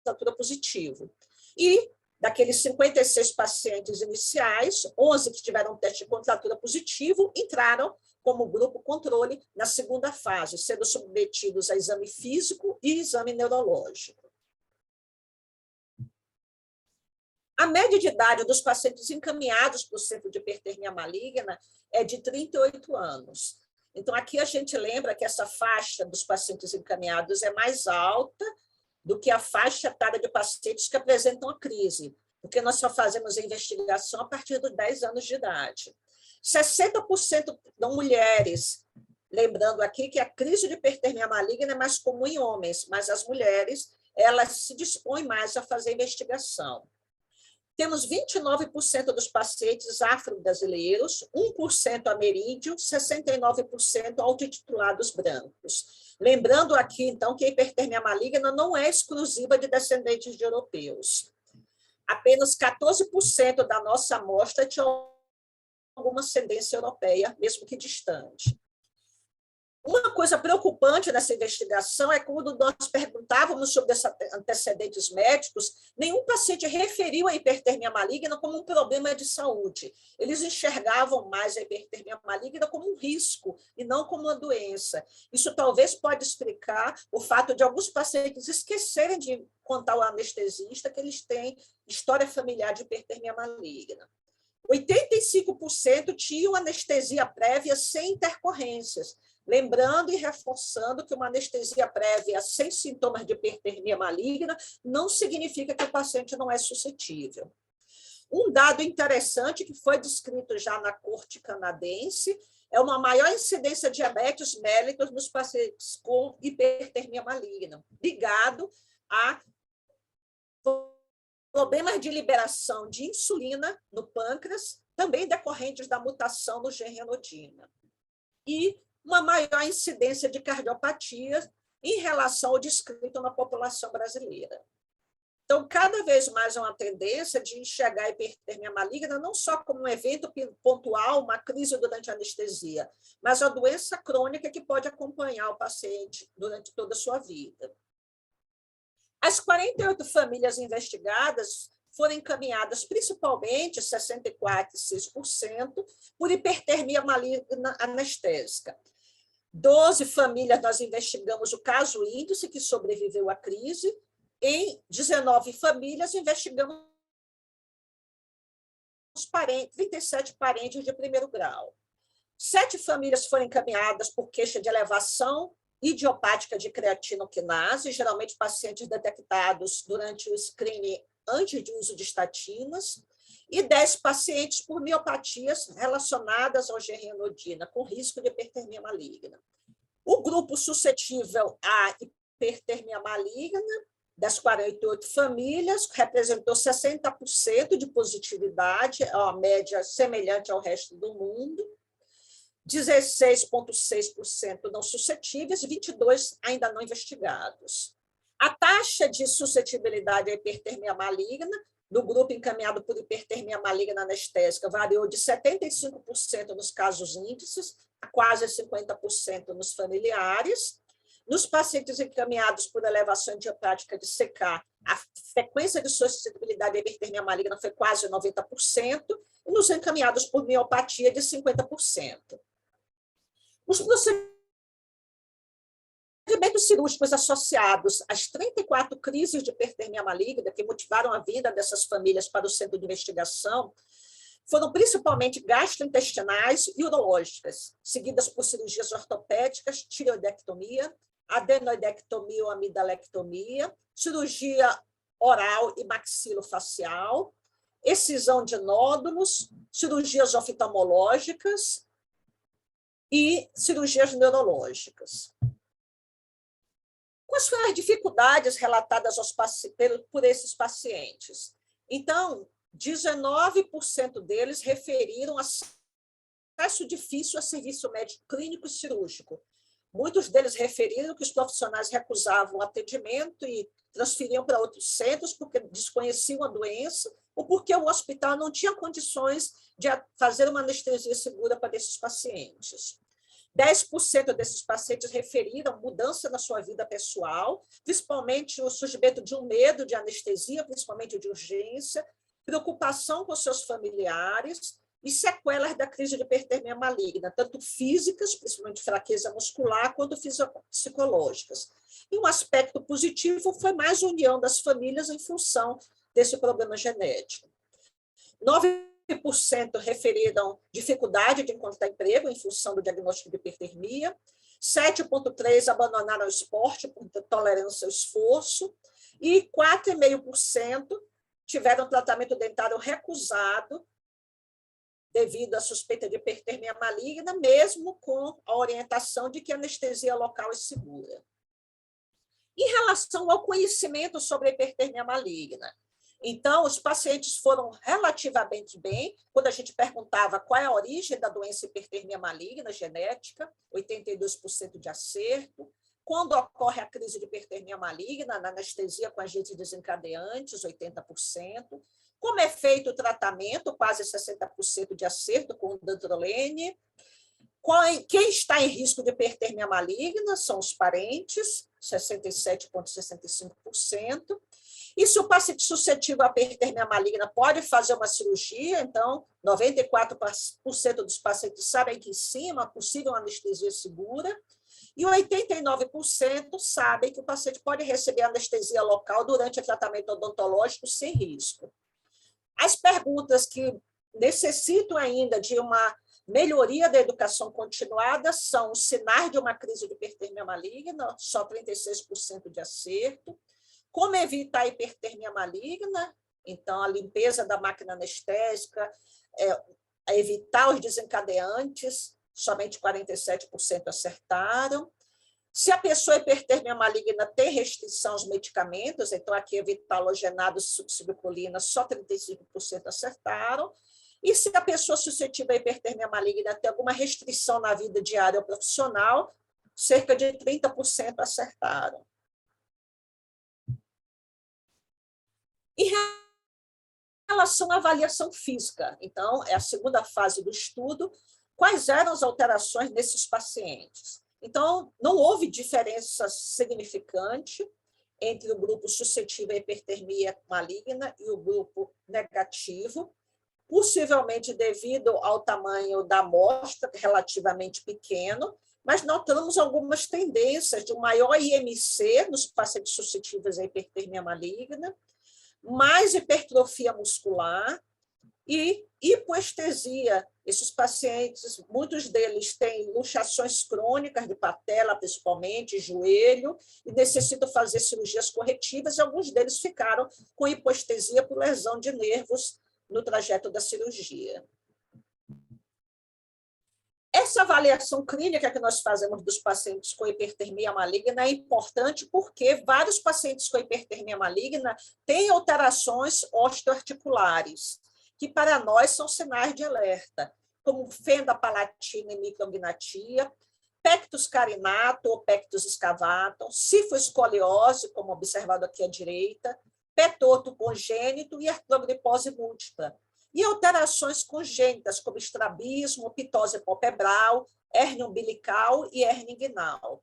contratura positivo. E, daqueles 56 pacientes iniciais, 11 que tiveram teste de contratura positivo entraram como grupo controle na segunda fase, sendo submetidos a exame físico e exame neurológico. A média de idade dos pacientes encaminhados para o centro de hipertermia maligna é de 38 anos. Então, aqui a gente lembra que essa faixa dos pacientes encaminhados é mais alta do que a faixa etária de pacientes que apresentam a crise, porque nós só fazemos a investigação a partir dos 10 anos de idade. 60% são mulheres, lembrando aqui que a crise de hipertermia maligna é mais comum em homens, mas as mulheres, elas se dispõem mais a fazer investigação. Temos 29% dos pacientes afro-brasileiros, 1% ameríndios, 69% autotitulados brancos. Lembrando aqui, então, que a hipertermia maligna não é exclusiva de descendentes de europeus. Apenas 14% da nossa amostra tinha alguma ascendência europeia, mesmo que distante. Uma coisa preocupante nessa investigação é quando nós perguntávamos sobre esses antecedentes médicos, nenhum paciente referiu a hipertermia maligna como um problema de saúde. Eles enxergavam mais a hipertermia maligna como um risco e não como uma doença. Isso talvez pode explicar o fato de alguns pacientes esquecerem de contar ao anestesista que eles têm história familiar de hipertermia maligna. 85% tinham anestesia prévia sem intercorrências, lembrando e reforçando que uma anestesia prévia sem sintomas de hipertermia maligna não significa que o paciente não é suscetível. Um dado interessante que foi descrito já na corte canadense é uma maior incidência de diabetes mellitus nos pacientes com hipertermia maligna, ligado a problemas de liberação de insulina no pâncreas, também decorrentes da mutação no gene renodina. E uma maior incidência de cardiopatia em relação ao descrito na população brasileira. Então, cada vez mais é uma tendência de enxergar a hipertermia maligna não só como um evento pontual, uma crise durante a anestesia, mas a doença crônica que pode acompanhar o paciente durante toda a sua vida. As 48 famílias investigadas foram encaminhadas principalmente, 64,6%, por hipertermia maligna anestésica. 12 famílias nós investigamos o caso índice que sobreviveu à crise. Em 19 famílias investigamos 37 parentes de primeiro grau. 7 famílias foram encaminhadas por queixa de elevação idiopática de creatinoquinase, geralmente pacientes detectados durante o screening antes de uso de estatinas, e 10 pacientes por miopatias relacionadas ao gene renodina, com risco de hipertermia maligna. O grupo suscetível à hipertermia maligna, das 48 famílias, representou 60% de positividade, uma média semelhante ao resto do mundo, 16,6% não suscetíveis e 22% ainda não investigados. A taxa de suscetibilidade à hipertermia maligna do grupo encaminhado por hipertermia maligna anestésica variou de 75% nos casos índices a quase 50% nos familiares. Nos pacientes encaminhados por elevação idiopática de CK, a frequência de suscetibilidade à hipertermia maligna foi quase 90%, e nos encaminhados por miopatia de 50%. Os procedimentos cirúrgicos associados às 34 crises de hipertermia maligna que motivaram a vinda dessas famílias para o centro de investigação foram principalmente gastrointestinais e urológicas, seguidas por cirurgias ortopédicas, tireoidectomia, adenoidectomia ou amidalectomia, cirurgia oral e maxilofacial, excisão de nódulos, cirurgias oftalmológicas, e cirurgias neurológicas. Quais foram as dificuldades relatadas por esses pacientes? Então, 19% deles referiram acesso difícil a serviço médico clínico e cirúrgico. Muitos deles referiram que os profissionais recusavam o atendimento e transferiam para outros centros porque desconheciam a doença ou porque o hospital não tinha condições de fazer uma anestesia segura para esses pacientes. 10% desses pacientes referiram mudança na sua vida pessoal, principalmente o surgimento de um medo de anestesia, principalmente de urgência, preocupação com seus familiares e sequelas da crise de hipertermia maligna, tanto físicas, principalmente fraqueza muscular, quanto psicológicas. E um aspecto positivo foi mais a união das famílias em função desse problema genético. 9% referiram dificuldade de encontrar emprego em função do diagnóstico de hipertermia, 7,3% abandonaram o esporte por tolerância ao esforço e 4,5% tiveram tratamento dentário recusado devido à suspeita de hipertermia maligna, mesmo com a orientação de que a anestesia local é segura. Em relação ao conhecimento sobre a hipertermia maligna, então, os pacientes foram relativamente bem, quando a gente perguntava qual é a origem da doença hipertermia maligna genética, 82% de acerto. Quando ocorre a crise de hipertermia maligna, na anestesia com agentes desencadeantes, 80%. Como é feito o tratamento, quase 60% de acerto com o dantrolene. Quem está em risco de hipertermia maligna são os parentes, 67,65%. E se o paciente suscetível à hipertermia maligna pode fazer uma cirurgia, então 94% dos pacientes sabem que sim, é uma possível anestesia segura, e 89% sabem que o paciente pode receber anestesia local durante o tratamento odontológico sem risco. As perguntas que necessitam ainda de uma melhoria da educação continuada são os sinais de uma crise de hipertermia maligna, só 36% de acerto. Como evitar a hipertermia maligna? Então, a limpeza da máquina anestésica, evitar os desencadeantes, somente 47% acertaram. Se a pessoa hipertermia maligna tem restrição aos medicamentos, então aqui evitar halogenados e succinilcolina, só 35% acertaram. E se a pessoa suscetível à hipertermia maligna tem alguma restrição na vida diária ou profissional, cerca de 30% acertaram. Em relação à avaliação física, então, é a segunda fase do estudo, quais eram as alterações nesses pacientes? Então, não houve diferença significante entre o grupo suscetível à hipertermia maligna e o grupo negativo, possivelmente devido ao tamanho da amostra, relativamente pequeno, mas notamos algumas tendências de um maior IMC nos pacientes suscetíveis à hipertermia maligna, mais hipertrofia muscular e hipoestesia. Esses pacientes, muitos deles têm luxações crônicas de patela, principalmente, joelho, e necessitam fazer cirurgias corretivas, e alguns deles ficaram com hipoestesia por lesão de nervos no trajeto da cirurgia. Essa avaliação clínica que nós fazemos dos pacientes com hipertermia maligna é importante porque vários pacientes com hipertermia maligna têm alterações osteoarticulares, que para nós são sinais de alerta, como fenda palatina e micrognatia, pectus carinato ou pectus excavatum, cifoescoliose, como observado aqui à direita, petoto congênito e artrogripose múltipla. E alterações congênitas, como estrabismo, pitose palpebral, hérnia umbilical e hérnia inguinal.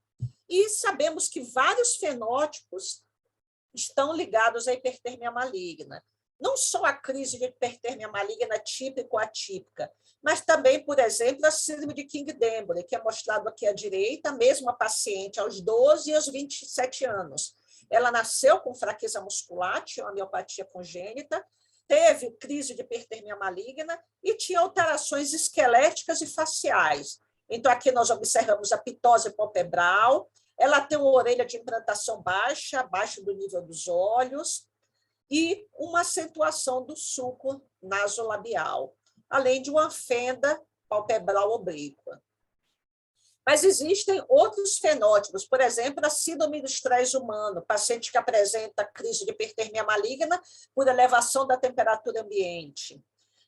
E sabemos que vários fenótipos estão ligados à hipertermia maligna. Não só a crise de hipertermia maligna típica ou atípica, mas também, por exemplo, a síndrome de King-Denbrough, que é mostrado aqui à direita, a mesma paciente aos 12 e aos 27 anos. Ela nasceu com fraqueza muscular, tinha uma miopatia congênita, teve crise de hipertermia maligna e tinha alterações esqueléticas e faciais. Então, aqui nós observamos a pitose palpebral, ela tem uma orelha de implantação baixa, abaixo do nível dos olhos, e uma acentuação do sulco nasolabial, além de uma fenda palpebral oblíqua. Mas existem outros fenótipos, por exemplo, a síndrome do estresse humano, paciente que apresenta crise de hipertermia maligna por elevação da temperatura ambiente.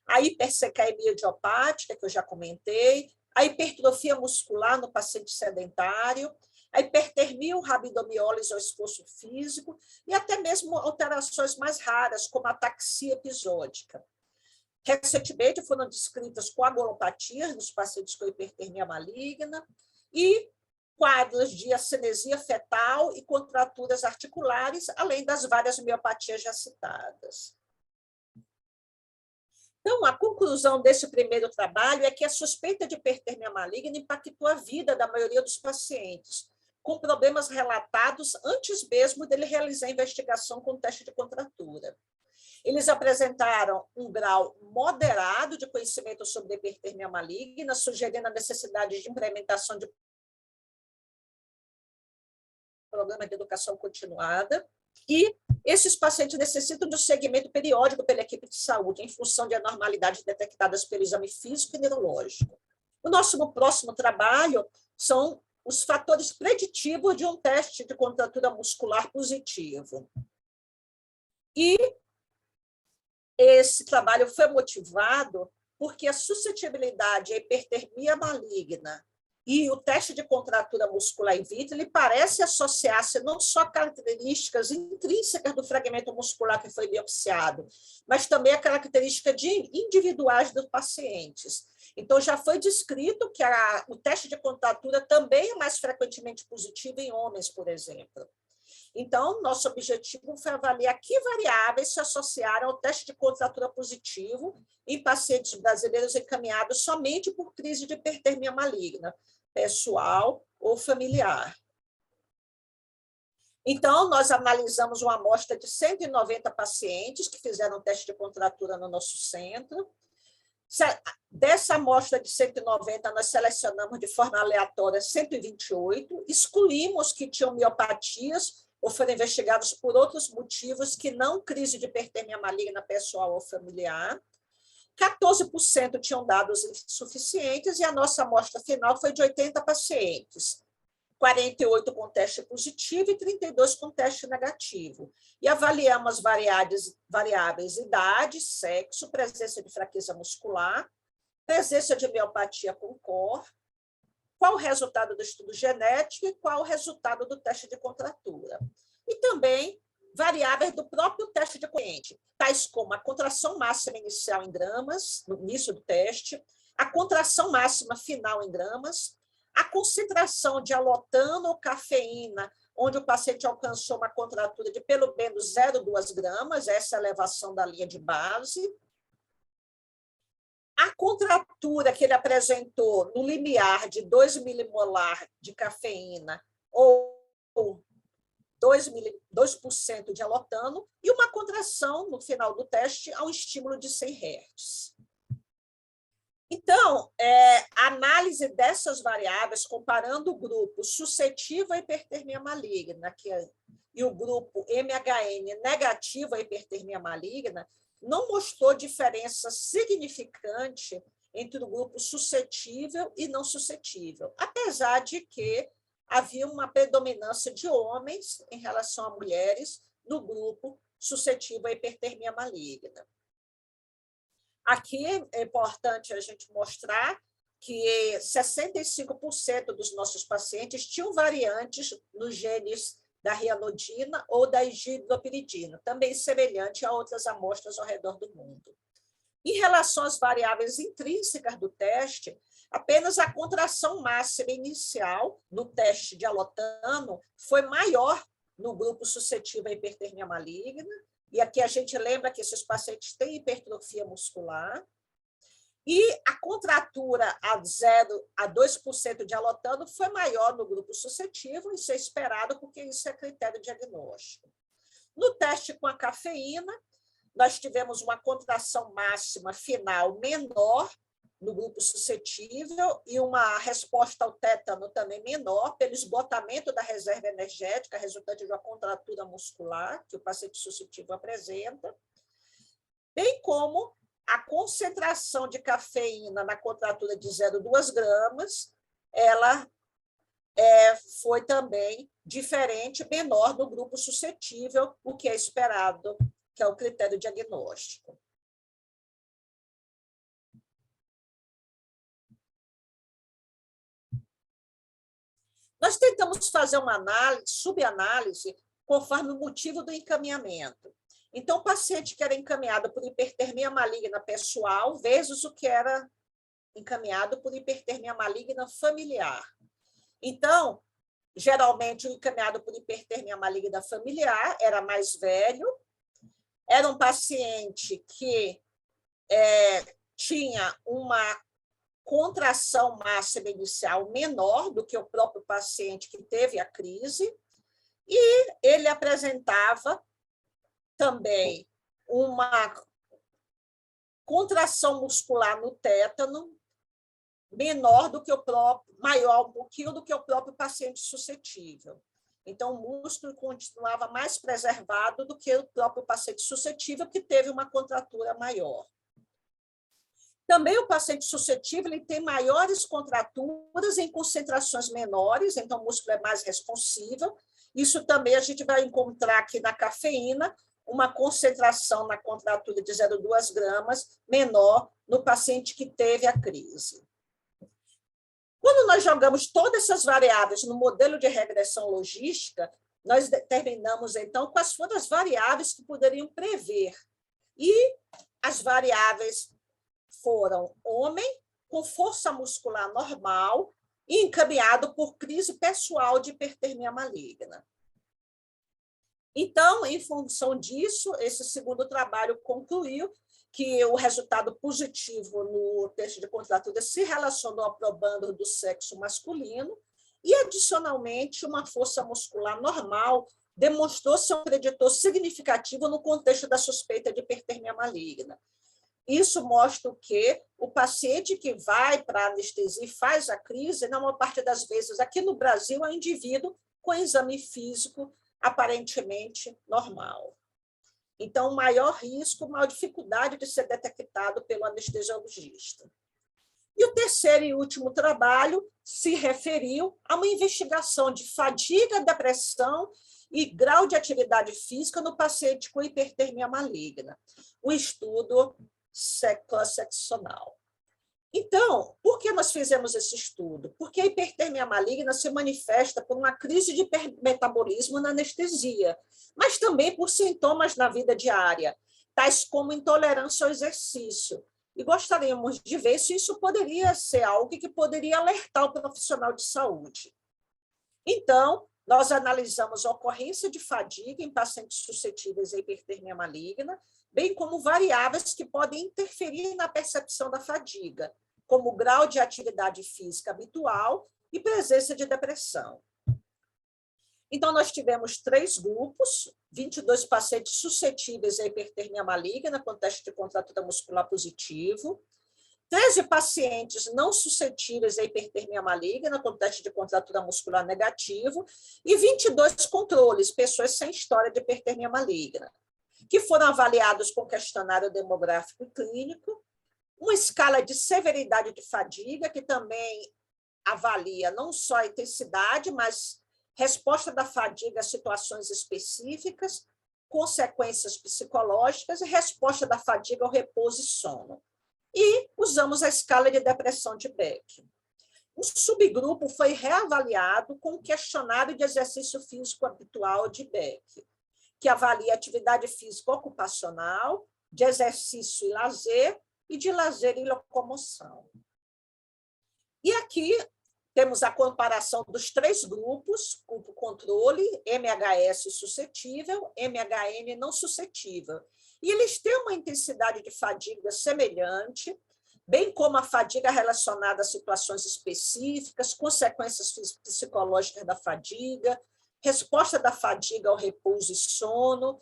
A hipersecaemia idiopática, que eu já comentei, a hipertrofia muscular no paciente sedentário, a hipertermia ou rabdomiólise ou esforço físico, e até mesmo alterações mais raras, como a ataxia episódica. Recentemente foram descritas coagulopatias nos pacientes com hipertermia maligna e quadros de acinesia fetal e contraturas articulares, além das várias miopatias já citadas. Então, a conclusão desse primeiro trabalho é que a suspeita de hipertermia maligna impactou a vida da maioria dos pacientes, com problemas relatados antes mesmo dele realizar a investigação com teste de contratura. Eles apresentaram um grau moderado de conhecimento sobre a hipertermia maligna, sugerindo a necessidade de implementação de programas de educação continuada, e esses pacientes necessitam de um segmento periódico pela equipe de saúde, em função de anormalidades detectadas pelo exame físico e neurológico. O nosso próximo trabalho são os fatores preditivos de um teste de contratura muscular positivo. E esse trabalho foi motivado porque a suscetibilidade à hipertermia maligna e o teste de contratura muscular in vitro, ele parece associar-se não só a características intrínsecas do fragmento muscular que foi biopsiado, mas também a característica individuais dos pacientes. Então, já foi descrito que o teste de contratura também é mais frequentemente positivo em homens, por exemplo. Então, nosso objetivo foi avaliar que variáveis se associaram ao teste de contratura positivo em pacientes brasileiros encaminhados somente por crise de hipertermia maligna, pessoal ou familiar. Então, nós analisamos uma amostra de 190 pacientes que fizeram teste de contratura no nosso centro. Dessa amostra de 190, nós selecionamos de forma aleatória 128, excluímos que tinham miopatias ou foram investigados por outros motivos que não crise de hipertermia maligna pessoal ou familiar. 14% tinham dados insuficientes e a nossa amostra final foi de 80 pacientes, 48 com teste positivo e 32 com teste negativo. E avaliamos variáveis idade, sexo, presença de fraqueza muscular, presença de miopatia com cor, qual o resultado do estudo genético e qual o resultado do teste de contratura. E também variáveis do próprio teste de corrente, tais como a contração máxima inicial em gramas, no início do teste, a contração máxima final em gramas, a concentração de alotano ou cafeína, onde o paciente alcançou uma contratura de pelo menos 0,2 gramas, essa é a elevação da linha de base, a contratura que ele apresentou no limiar de 2 milimolar de cafeína ou 2% de alotano e uma contração no final do teste a um estímulo de 100 Hz. Então, a análise dessas variáveis, comparando o grupo suscetível à hipertermia maligna e o grupo MHN negativo à hipertermia maligna, não mostrou diferença significante entre o grupo suscetível e não suscetível, apesar de que havia uma predominância de homens em relação a mulheres no grupo suscetível à hipertermia maligna. Aqui é importante a gente mostrar que 65% dos nossos pacientes tinham variantes nos genes da rianodina ou da hidropiridina, também semelhante a outras amostras ao redor do mundo. Em relação às variáveis intrínsecas do teste, apenas a contração máxima inicial no teste de alotano foi maior no grupo suscetível à hipertermia maligna, e aqui a gente lembra que esses pacientes têm hipertrofia muscular, e a contratura a 0 a 2% de alotano foi maior no grupo suscetível, isso é esperado, porque isso é critério diagnóstico. No teste com a cafeína, nós tivemos uma contração máxima final menor no grupo suscetível e uma resposta ao tétano também menor pelo esgotamento da reserva energética resultante de uma contratura muscular que o paciente suscetível apresenta, bem como a concentração de cafeína na contratura de 0,2 gramas, ela foi também diferente, menor no grupo suscetível, o que é esperado, que é o critério diagnóstico. Nós tentamos fazer uma análise, subanálise, conforme o motivo do encaminhamento. Então, o paciente que era encaminhado por hipertermia maligna pessoal versus o que era encaminhado por hipertermia maligna familiar. Então, geralmente, o encaminhado por hipertermia maligna familiar era mais velho, era um paciente que tinha uma contração máxima inicial menor do que o próprio paciente que teve a crise, e ele apresentava também uma contração muscular no tétano menor do que o próprio, maior um pouquinho do que o próprio paciente suscetível. Então, o músculo continuava mais preservado do que o próprio paciente suscetível, que teve uma contratura maior. Também o paciente suscetível ele tem maiores contraturas em concentrações menores, então o músculo é mais responsível. Isso também a gente vai encontrar aqui na cafeína, uma concentração na contratura de 0,2 gramas menor no paciente que teve a crise. Quando nós jogamos todas essas variáveis no modelo de regressão logística, nós determinamos, então, quais foram as variáveis que poderiam prever. E as variáveis foram homem com força muscular normal e encaminhado por crise pessoal de hipertermia maligna. Então, em função disso, esse segundo trabalho concluiu que o resultado positivo no teste de contratura se relacionou ao probando do sexo masculino e, adicionalmente, uma força muscular normal demonstrou ser um preditor significativo no contexto da suspeita de hipertermia maligna. Isso mostra que o paciente que vai para a anestesia e faz a crise, na maior parte das vezes, aqui no Brasil, é um indivíduo com exame físico aparentemente normal. Então, maior risco, maior dificuldade de ser detectado pelo anestesiologista. E o terceiro e último trabalho se referiu a uma investigação de fadiga, depressão e grau de atividade física no paciente com hipertermia maligna. Um estudo seccional. Então, por que nós fizemos esse estudo? Porque a hipertermia maligna se manifesta por uma crise de hipermetabolismo na anestesia, mas também por sintomas na vida diária, tais como intolerância ao exercício. E gostaríamos de ver se isso poderia ser algo que poderia alertar o profissional de saúde. Então, nós analisamos a ocorrência de fadiga em pacientes suscetíveis à hipertermia maligna, bem como variáveis que podem interferir na percepção da fadiga, como o grau de atividade física habitual e presença de depressão. Então, nós tivemos 3 grupos, 22 pacientes suscetíveis à hipertermia maligna, com teste de contratura muscular positivo, 13 pacientes não suscetíveis à hipertermia maligna, com teste de contratura muscular negativo, e 22 controles, pessoas sem história de hipertermia maligna, que foram avaliados com questionário demográfico e clínico, uma escala de severidade de fadiga, que também avalia não só a intensidade, mas resposta da fadiga a situações específicas, consequências psicológicas e resposta da fadiga ao repouso e sono. E usamos a escala de depressão de Beck. O subgrupo foi reavaliado com o questionário de exercício físico habitual de Beck, que avalia atividade física ocupacional, de exercício e lazer, e de lazer e locomoção. E aqui temos a comparação dos 3 grupos, grupo controle, MHS suscetível, MHN não suscetível. E eles têm uma intensidade de fadiga semelhante, bem como a fadiga relacionada a situações específicas, consequências psicológicas da fadiga, resposta da fadiga ao repouso e sono.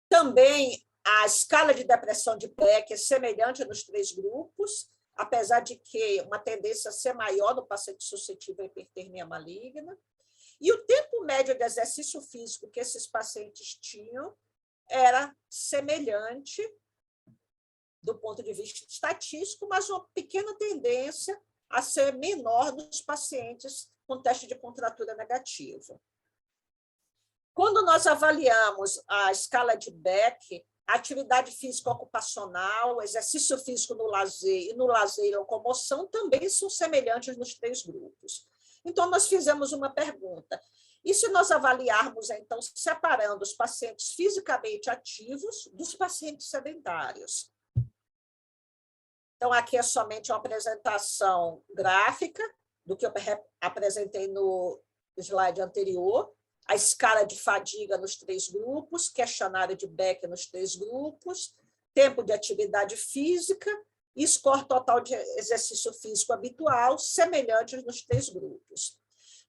Também a escala de depressão de Beck é semelhante nos 3 grupos, apesar de que uma tendência a ser maior no paciente suscetível à hipertermia maligna. E o tempo médio de exercício físico que esses pacientes tinham era semelhante do ponto de vista estatístico, mas uma pequena tendência a ser menor nos pacientes com teste de contratura negativo. Quando nós avaliamos a escala de Beck, a atividade física ocupacional, o exercício físico no lazer e no lazer e locomoção também são semelhantes nos 3 grupos. Então, nós fizemos uma pergunta. E se nós avaliarmos, então, separando os pacientes fisicamente ativos dos pacientes sedentários? Então, aqui é somente uma apresentação gráfica do que eu apresentei no slide anterior, a escala de fadiga nos 3 grupos, questionário de Beck nos 3 grupos, tempo de atividade física e score total de exercício físico habitual, semelhantes nos 3 grupos.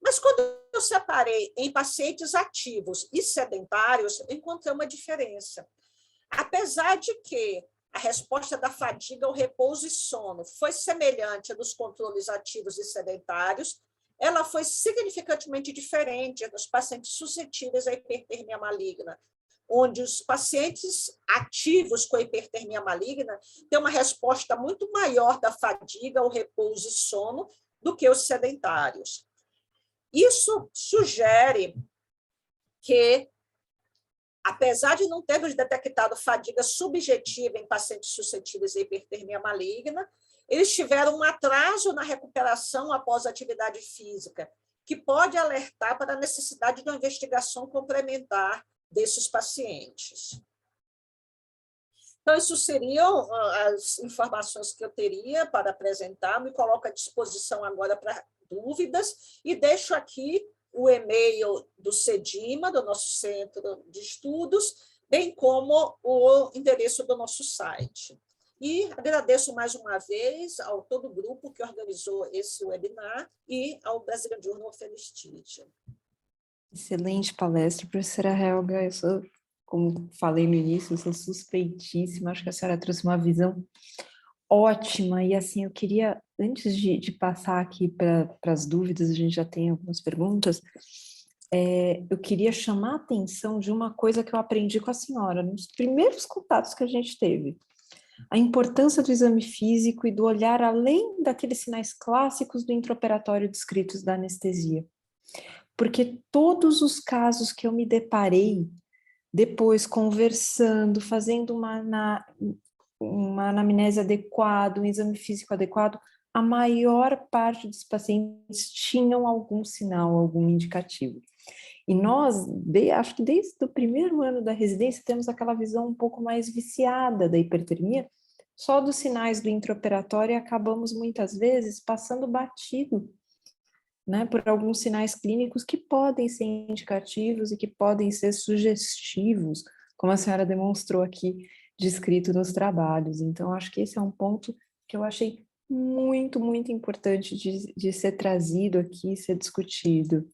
Mas quando eu separei em pacientes ativos e sedentários, eu encontrei uma diferença. Apesar de que a resposta da fadiga ao repouso e sono foi semelhante nos controles ativos e sedentários, ela foi significativamente diferente nos pacientes suscetíveis à hipertermia maligna, onde os pacientes ativos com hipertermia maligna têm uma resposta muito maior da fadiga ao repouso e sono do que os sedentários. Isso sugere que, apesar de não termos detectado fadiga subjetiva em pacientes suscetíveis à hipertermia maligna, eles tiveram um atraso na recuperação após a atividade física, que pode alertar para a necessidade de uma investigação complementar desses pacientes. Então, isso seriam as informações que eu teria para apresentar. Me coloco à disposição agora para dúvidas e deixo aqui o e-mail do CEDIMA, do nosso Centro de Estudos, bem como o endereço do nosso site. E agradeço mais uma vez ao todo o grupo que organizou esse webinar e ao Brazilian Journal of Anesthesia. Excelente palestra, professora Helga. Eu sou, como falei no início, eu sou suspeitíssima. Acho que a senhora trouxe uma visão ótima. E assim, eu queria, antes de passar aqui para as dúvidas, a gente já tem algumas perguntas, eu queria chamar a atenção de uma coisa que eu aprendi com a senhora nos primeiros contatos que a gente teve. A importância do exame físico e do olhar além daqueles sinais clássicos do intraoperatório descritos da anestesia. Porque todos os casos que eu me deparei, depois conversando, fazendo uma anamnese adequada, um exame físico adequado, a maior parte dos pacientes tinham algum sinal, algum indicativo. E nós, acho que desde o primeiro ano da residência, temos aquela visão um pouco mais viciada da hipertermia, só dos sinais do intraoperatório, e acabamos muitas vezes passando batido, né, por alguns sinais clínicos que podem ser indicativos e que podem ser sugestivos, como a senhora demonstrou aqui, descrito nos trabalhos. Então, acho que esse é um ponto que eu achei muito, muito importante de ser trazido aqui, ser discutido.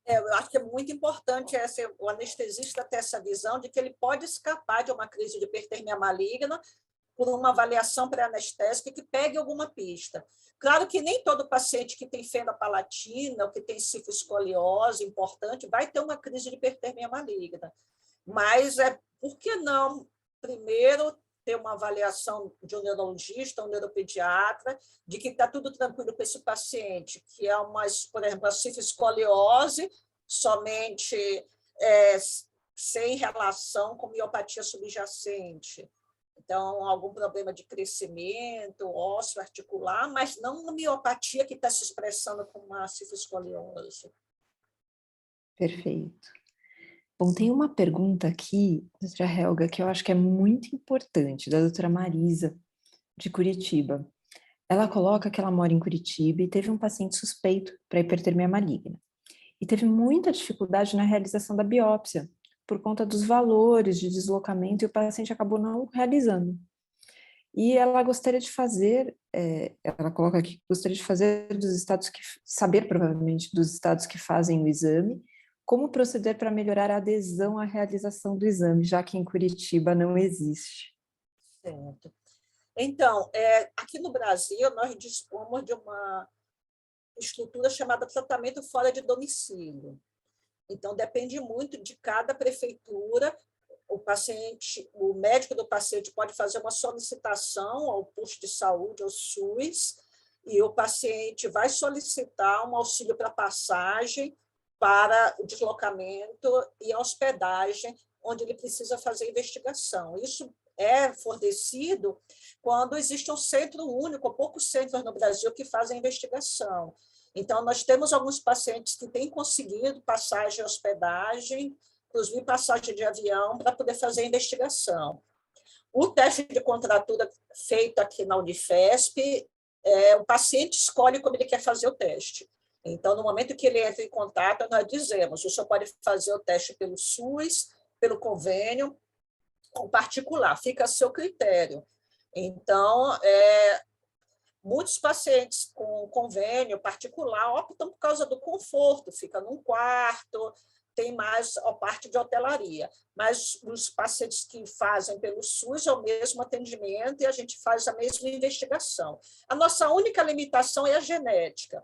Eu acho que é muito importante o anestesista ter essa visão de que ele pode escapar de uma crise de hipertermia maligna por uma avaliação pré-anestésica que pegue alguma pista. Claro que nem todo paciente que tem fenda palatina ou que tem cifoescoliose importante vai ter uma crise de hipertermia maligna, mas por que não, primeiro, ter uma avaliação de um neurologista, um neuropediatra, de que está tudo tranquilo com esse paciente, que é por exemplo, a cifoescoliose, somente sem relação com miopatia subjacente. Então, algum problema de crescimento ósseo, articular, mas não uma miopatia que está se expressando como uma cifoescoliose. Perfeito. Bom, tem uma pergunta aqui, doutora Helga, que eu acho que é muito importante, da doutora Marisa, de Curitiba. Ela coloca que ela mora em Curitiba e teve um paciente suspeito para hipertermia maligna. E teve muita dificuldade na realização da biópsia, por conta dos valores de deslocamento, e o paciente acabou não realizando. E ela gostaria de fazer, ela coloca aqui, gostaria de fazer saber provavelmente dos estados que fazem o exame, como proceder para melhorar a adesão à realização do exame, já que em Curitiba não existe. Certo. Então, aqui no Brasil, nós dispomos de uma estrutura chamada tratamento fora de domicílio. Então, depende muito de cada prefeitura. O médico do paciente pode fazer uma solicitação ao posto de saúde, ao SUS, e o paciente vai solicitar um auxílio para passagem, para o deslocamento e a hospedagem, onde ele precisa fazer investigação. Isso é fornecido quando existe um centro único, poucos centros no Brasil que fazem investigação. Então, nós temos alguns pacientes que têm conseguido passagem e hospedagem, inclusive passagem de avião, para poder fazer investigação. O teste de contratura feito aqui na Unifesp, o paciente escolhe como ele quer fazer o teste. Então, no momento que ele entra em contato, nós dizemos, o senhor pode fazer o teste pelo SUS, pelo convênio, ou particular, fica a seu critério. Então, muitos pacientes com convênio particular optam por causa do conforto, fica num quarto, tem mais a parte de hotelaria. Mas os pacientes que fazem pelo SUS é o mesmo atendimento e a gente faz a mesma investigação. A nossa única limitação é a genética,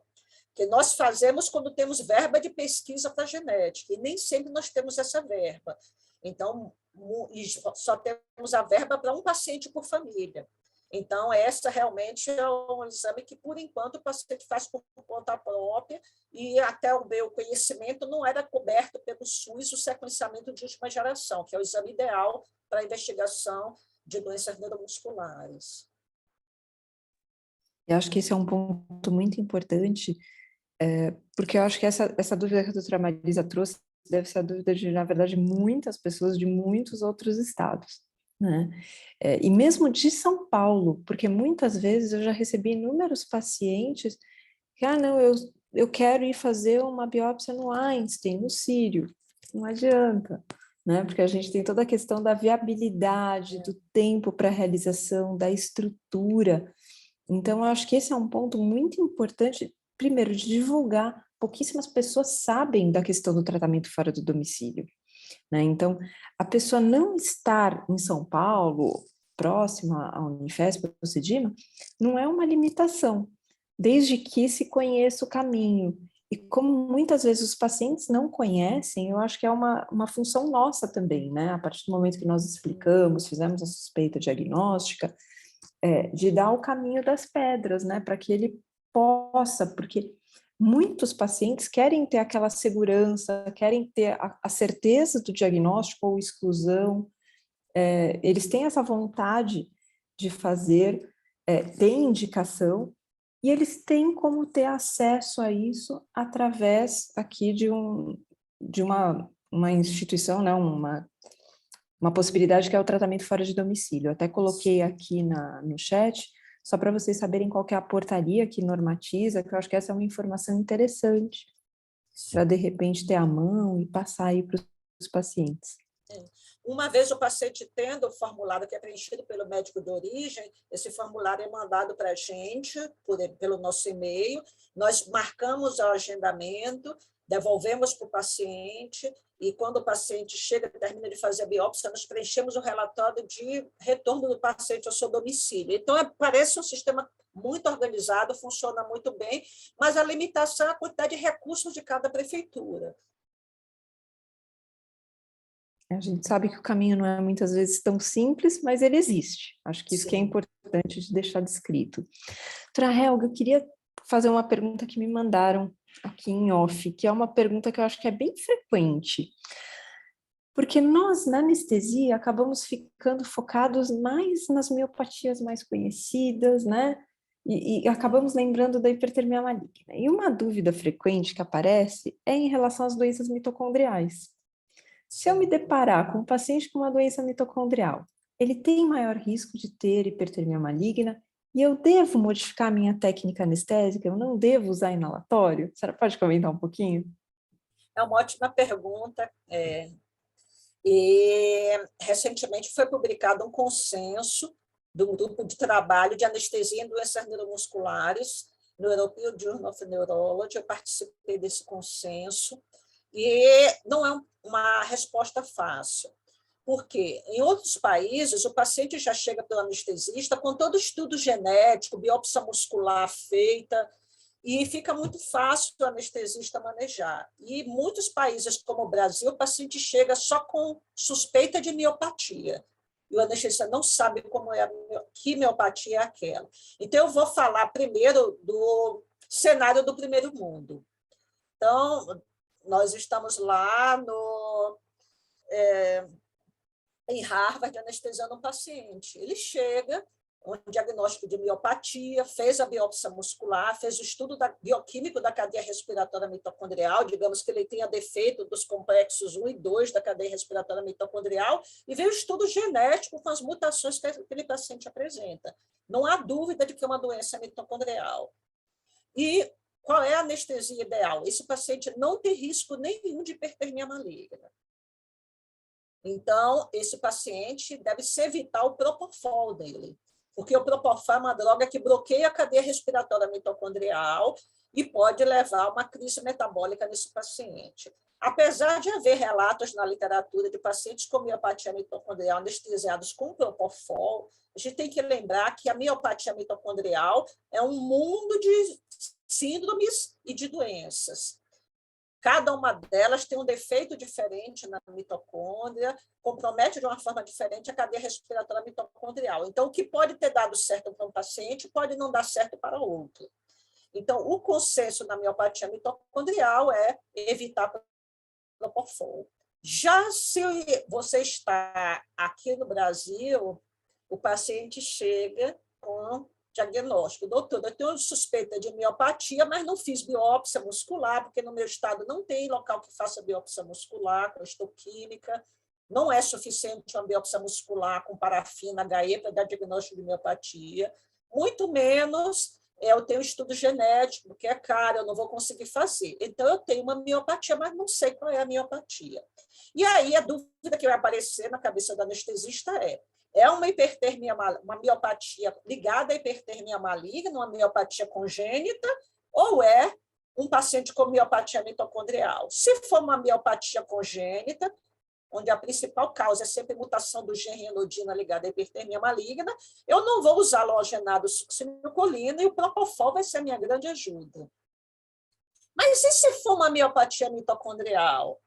que nós fazemos quando temos verba de pesquisa para genética, e nem sempre nós temos essa verba. Então, só temos a verba para um paciente por família. Então, essa realmente é um exame que, por enquanto, o paciente faz por conta própria, e até o meu conhecimento não era coberto pelo SUS o sequenciamento de última geração, que é o exame ideal para a investigação de doenças neuromusculares. Eu acho que esse é um ponto muito importante, porque eu acho que essa dúvida que a doutora Marisa trouxe deve ser a dúvida de, na verdade, muitas pessoas de muitos outros estados, né? E mesmo de São Paulo, porque muitas vezes eu já recebi inúmeros pacientes que, não, eu quero ir fazer uma biópsia no Einstein, no Sírio. Não adianta, né? Porque a gente tem toda a questão da viabilidade, do tempo para a realização, da estrutura. Então, eu acho que esse é um ponto muito importante, primeiro, de divulgar. Pouquíssimas pessoas sabem da questão do tratamento fora do domicílio, né? Então, a pessoa não estar em São Paulo, próxima à Unifesp ou CEDIMA, não é uma limitação, desde que se conheça o caminho. E como muitas vezes os pacientes não conhecem, eu acho que é uma função nossa também, né? A partir do momento que nós explicamos, fizemos a suspeita diagnóstica, de dar o caminho das pedras, né? Para que ele possa, porque muitos pacientes querem ter aquela segurança, querem ter a certeza do diagnóstico ou exclusão, eles têm essa vontade de fazer, ter indicação, e eles têm como ter acesso a isso através aqui de uma instituição, né, uma possibilidade que é o tratamento fora de domicílio. Eu até coloquei aqui no chat, só para vocês saberem qual que é a portaria que normatiza, que eu acho que essa é uma informação interessante, para de repente ter à mão e passar aí para os pacientes. Uma vez o paciente tendo o formulário que é preenchido pelo médico de origem, esse formulário é mandado para a gente pelo nosso e-mail, nós marcamos o agendamento, devolvemos para o paciente, e quando o paciente chega e termina de fazer a biópsia, nós preenchemos o relatório de retorno do paciente ao seu domicílio. Então, parece um sistema muito organizado, funciona muito bem, mas a limitação é a quantidade de recursos de cada prefeitura. A gente sabe que o caminho não é muitas vezes tão simples, mas ele existe. Acho que isso que é importante de deixar descrito. Doutora Helga, eu queria fazer uma pergunta que me mandaram aqui em off, que é uma pergunta que eu acho que é bem frequente. Porque nós, na anestesia, acabamos ficando focados mais nas miopatias mais conhecidas, né? E acabamos lembrando da hipertermia maligna. E uma dúvida frequente que aparece é em relação às doenças mitocondriais. Se eu me deparar com um paciente com uma doença mitocondrial, ele tem maior risco de ter hipertermia maligna e eu devo modificar a minha técnica anestésica? Eu não devo usar inalatório? A senhora pode comentar um pouquinho? É uma ótima pergunta. E recentemente foi publicado um consenso do grupo de trabalho de anestesia em doenças neuromusculares no European Journal of Neurology. Eu participei desse consenso e não é uma resposta fácil, porque em outros países o paciente já chega pelo anestesista com todo o estudo genético, biópsia muscular feita, e fica muito fácil o anestesista manejar. E em muitos países, como o Brasil, o paciente chega só com suspeita de miopatia. e o anestesista não sabe que miopatia é aquela. Então, eu vou falar primeiro do cenário do primeiro mundo. Então, nós estamos lá em Harvard anestesiando um paciente. Ele chega, um diagnóstico de miopatia, fez a biópsia muscular, fez o estudo bioquímico da cadeia respiratória mitocondrial, digamos que ele tenha defeito dos complexos 1 e 2 da cadeia respiratória mitocondrial, e veio o estudo genético com as mutações que aquele paciente apresenta. Não há dúvida de que é uma doença mitocondrial. E qual é a anestesia ideal? Esse paciente não tem risco nenhum de hipertermia maligna. Então, esse paciente deve-se evitar o propofol dele, porque o propofol é uma droga que bloqueia a cadeia respiratória mitocondrial e pode levar a uma crise metabólica nesse paciente. Apesar de haver relatos na literatura de pacientes com miopatia mitocondrial anestesiados com propofol, a gente tem que lembrar que a miopatia mitocondrial é um mundo de síndromes e de doenças. Cada uma delas tem um defeito diferente na mitocôndria, compromete de uma forma diferente a cadeia respiratória mitocondrial. Então, o que pode ter dado certo para um paciente pode não dar certo para outro. Então, o consenso na miopatia mitocondrial é evitar propofol. Já se você está aqui no Brasil, o paciente chega com diagnóstico. Doutor, eu tenho suspeita de miopatia, mas não fiz biópsia muscular, porque no meu estado não tem local que faça biópsia muscular com histoquímica. Não é suficiente uma biópsia muscular com parafina HE para dar diagnóstico de miopatia. Muito menos eu tenho estudo genético, que é caro, eu não vou conseguir fazer. Então, eu tenho uma miopatia, mas não sei qual é a miopatia. E aí, a dúvida que vai aparecer na cabeça do anestesista é uma hipertermia, uma miopatia ligada à hipertermia maligna, uma miopatia congênita, ou é um paciente com miopatia mitocondrial? Se for uma miopatia congênita, onde a principal causa é sempre mutação do gene renodina ligada à hipertermia maligna, eu não vou usar logenado succinilcolina e o propofol vai ser a minha grande ajuda. Mas e se for uma miopatia mitocondrial?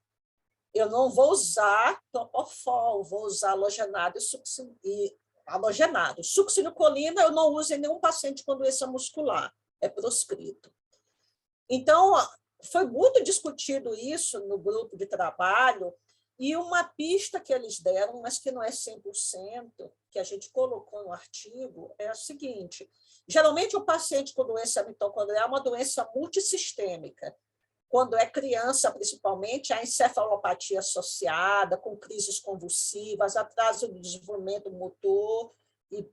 Eu não vou usar propofol, vou usar halogenado e halogenado. Succinilcolina eu não uso em nenhum paciente com doença muscular, é proscrito. Então, foi muito discutido isso no grupo de trabalho, e uma pista que eles deram, mas que não é 100%, que a gente colocou no artigo, é a seguinte: geralmente o paciente com doença mitocondrial é uma doença multissistêmica. Quando é criança, principalmente, há encefalopatia associada, com crises convulsivas, atraso do desenvolvimento motor, e,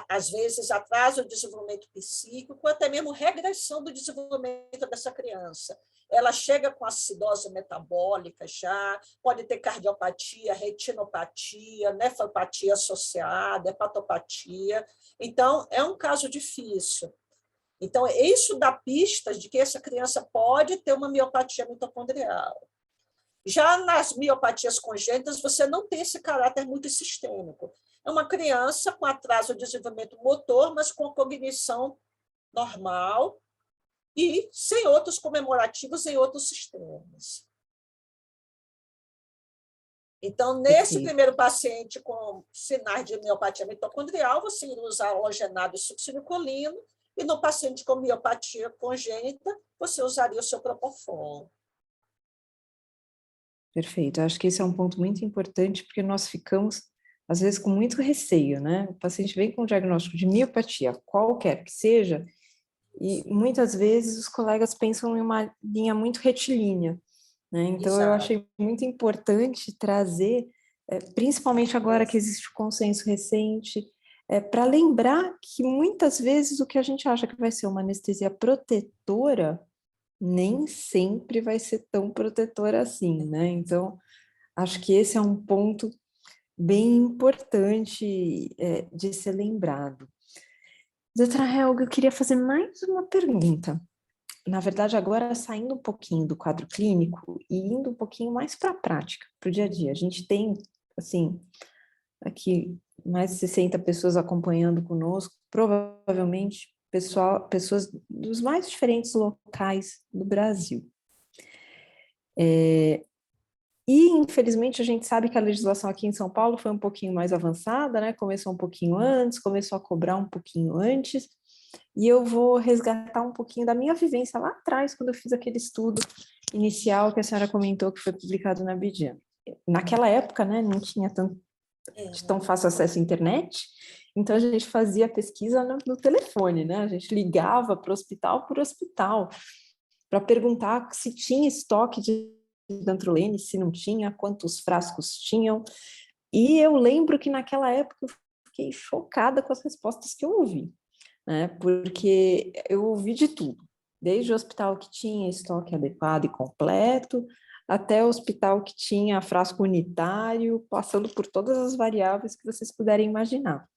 às vezes, atraso do desenvolvimento psíquico, até mesmo regressão do desenvolvimento dessa criança. Ela chega com acidose metabólica já, pode ter cardiopatia, retinopatia, nefropatia associada, hepatopatia. Então, é um caso difícil. Então, isso dá pistas de que essa criança pode ter uma miopatia mitocondrial. Já nas miopatias congênitas, você não tem esse caráter multissistêmico. É uma criança com atraso de desenvolvimento motor, mas com cognição normal e sem outros comemorativos em outros sistemas. Então, nesse primeiro paciente com sinais de miopatia mitocondrial, você iria usar halogenado e succinilcolina, e no paciente com miopatia congênita, você usaria o seu propofol. Perfeito. Acho que esse é um ponto muito importante, porque nós ficamos, às vezes, com muito receio, né? O paciente vem com um diagnóstico de miopatia, qualquer que seja, e muitas vezes os colegas pensam em uma linha muito retilínea, né? Então, Exato. Eu achei muito importante trazer, principalmente agora que existe o consenso recente, para lembrar que muitas vezes o que a gente acha que vai ser uma anestesia protetora nem sempre vai ser tão protetora assim, né? Então, acho que esse é um ponto bem importante de ser lembrado. Doutora Helga, eu queria fazer mais uma pergunta. Na verdade, agora saindo um pouquinho do quadro clínico e indo um pouquinho mais para a prática, para o dia a dia. A gente tem, assim, aqui mais de 60 pessoas acompanhando conosco, provavelmente pessoas dos mais diferentes locais do Brasil. E, infelizmente, a gente sabe que a legislação aqui em São Paulo foi um pouquinho mais avançada, né? Começou um pouquinho antes, começou a cobrar um pouquinho antes, e eu vou resgatar um pouquinho da minha vivência lá atrás, quando eu fiz aquele estudo inicial que a senhora comentou que foi publicado na Abidjan. Naquela época, né, não tinha tão fácil acesso à internet, então a gente fazia pesquisa no telefone, né? A gente ligava para hospital por hospital, para perguntar se tinha estoque de dantrolene, se não tinha, quantos frascos tinham. E eu lembro que naquela época eu fiquei chocada com as respostas que eu ouvi, né? Porque eu ouvi de tudo, desde o hospital que tinha estoque adequado e completo, até o hospital que tinha frasco unitário, passando por todas as variáveis que vocês puderem imaginar.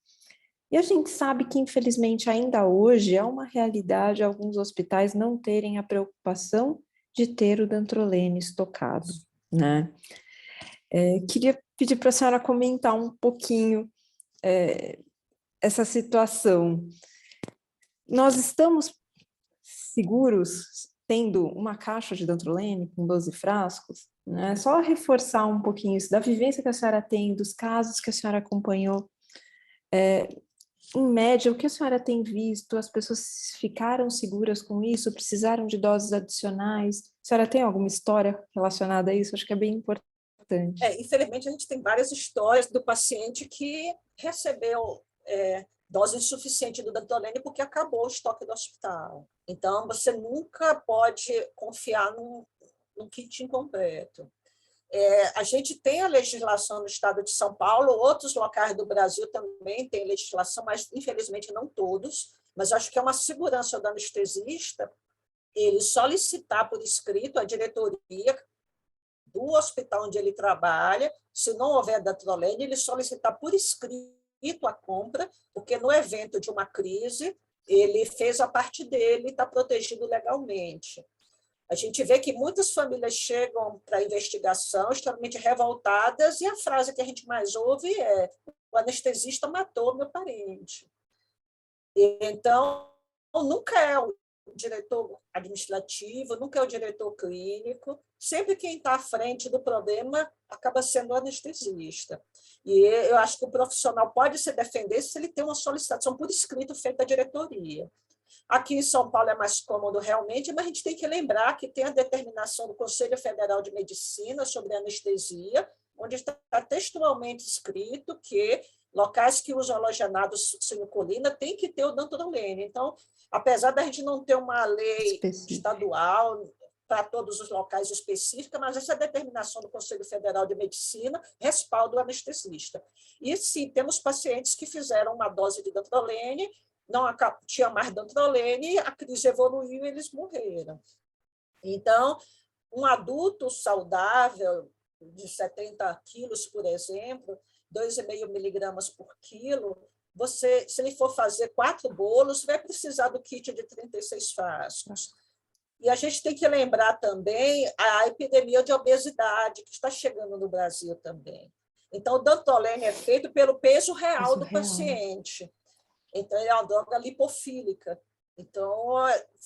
E a gente sabe que, infelizmente, ainda hoje é uma realidade alguns hospitais não terem a preocupação de ter o dantrolene estocado, né? Queria pedir para a senhora comentar um pouquinho essa situação. Nós estamos seguros tendo uma caixa de dantrolene com 12 frascos? Né? Só reforçar um pouquinho isso, da vivência que a senhora tem, dos casos que a senhora acompanhou. Em média, o que a senhora tem visto? As pessoas ficaram seguras com isso? Precisaram de doses adicionais? A senhora tem alguma história relacionada a isso? Acho que é bem importante. Infelizmente, a gente tem várias histórias do paciente que recebeu dose insuficiente do dantrolene porque acabou o estoque do hospital. Então, você nunca pode confiar num kit incompleto. A gente tem a legislação no estado de São Paulo, outros locais do Brasil também têm legislação, mas, infelizmente, não todos. Mas acho que é uma segurança do anestesista ele solicitar por escrito a diretoria do hospital onde ele trabalha, se não houver dantrolene, ele solicitar por escrito a compra, porque no evento de uma crise, ele fez a parte dele e está protegido legalmente. A gente vê que muitas famílias chegam para a investigação extremamente revoltadas e a frase que a gente mais ouve é: o anestesista matou meu parente. Então, nunca é o diretor administrativo, nunca é o diretor clínico, sempre quem está à frente do problema acaba sendo o anestesista. E eu acho que o profissional pode se defender se ele tem uma solicitação por escrito feita à diretoria. Aqui em São Paulo é mais cômodo realmente, mas a gente tem que lembrar que tem a determinação do Conselho Federal de Medicina sobre anestesia, onde está textualmente escrito que locais que usam halogenados silicolina tem que ter o dantrolene. Então, apesar da gente não ter uma lei estadual para todos os locais específica, mas essa determinação do Conselho Federal de Medicina respalda o anestesista. E sim, temos pacientes que fizeram uma dose de dantrolene, não tinha mais dantrolene, a crise evoluiu e eles morreram. Então, um adulto saudável, de 70 quilos, por exemplo, 2,5 miligramas por quilo, se ele for fazer 4 bolos, vai precisar do kit de 36 frascos. E a gente tem que lembrar também a epidemia de obesidade que está chegando no Brasil também. Então, o dantrolene é feito pelo peso real do paciente. Então, é uma droga lipofílica. Então,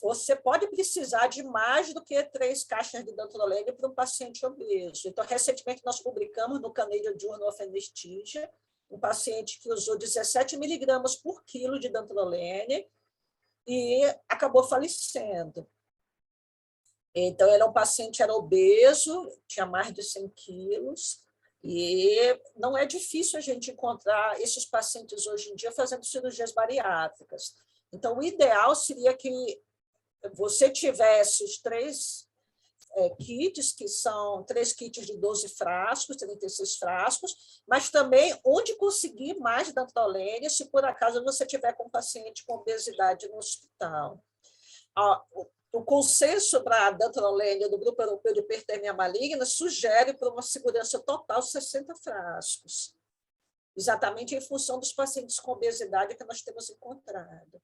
você pode precisar de mais do que 3 caixas de dantrolene para um paciente obeso. Então, recentemente, nós publicamos no Canadian Journal of Anesthesia um paciente que usou 17 miligramas por quilo de dantrolene e acabou falecendo. Então, ele é um paciente, era obeso, tinha mais de 100 quilos, e não é difícil a gente encontrar esses pacientes hoje em dia fazendo cirurgias bariátricas. Então, o ideal seria que você tivesse os 3 kits, que são 3 kits de 12 frascos, 36 frascos, mas também onde conseguir mais dantrolene, se por acaso você tiver com um paciente com obesidade no hospital. O consenso para a dantrolene do Grupo Europeu de Hipertermia Maligna sugere para uma segurança total 60 frascos, exatamente em função dos pacientes com obesidade que nós temos encontrado.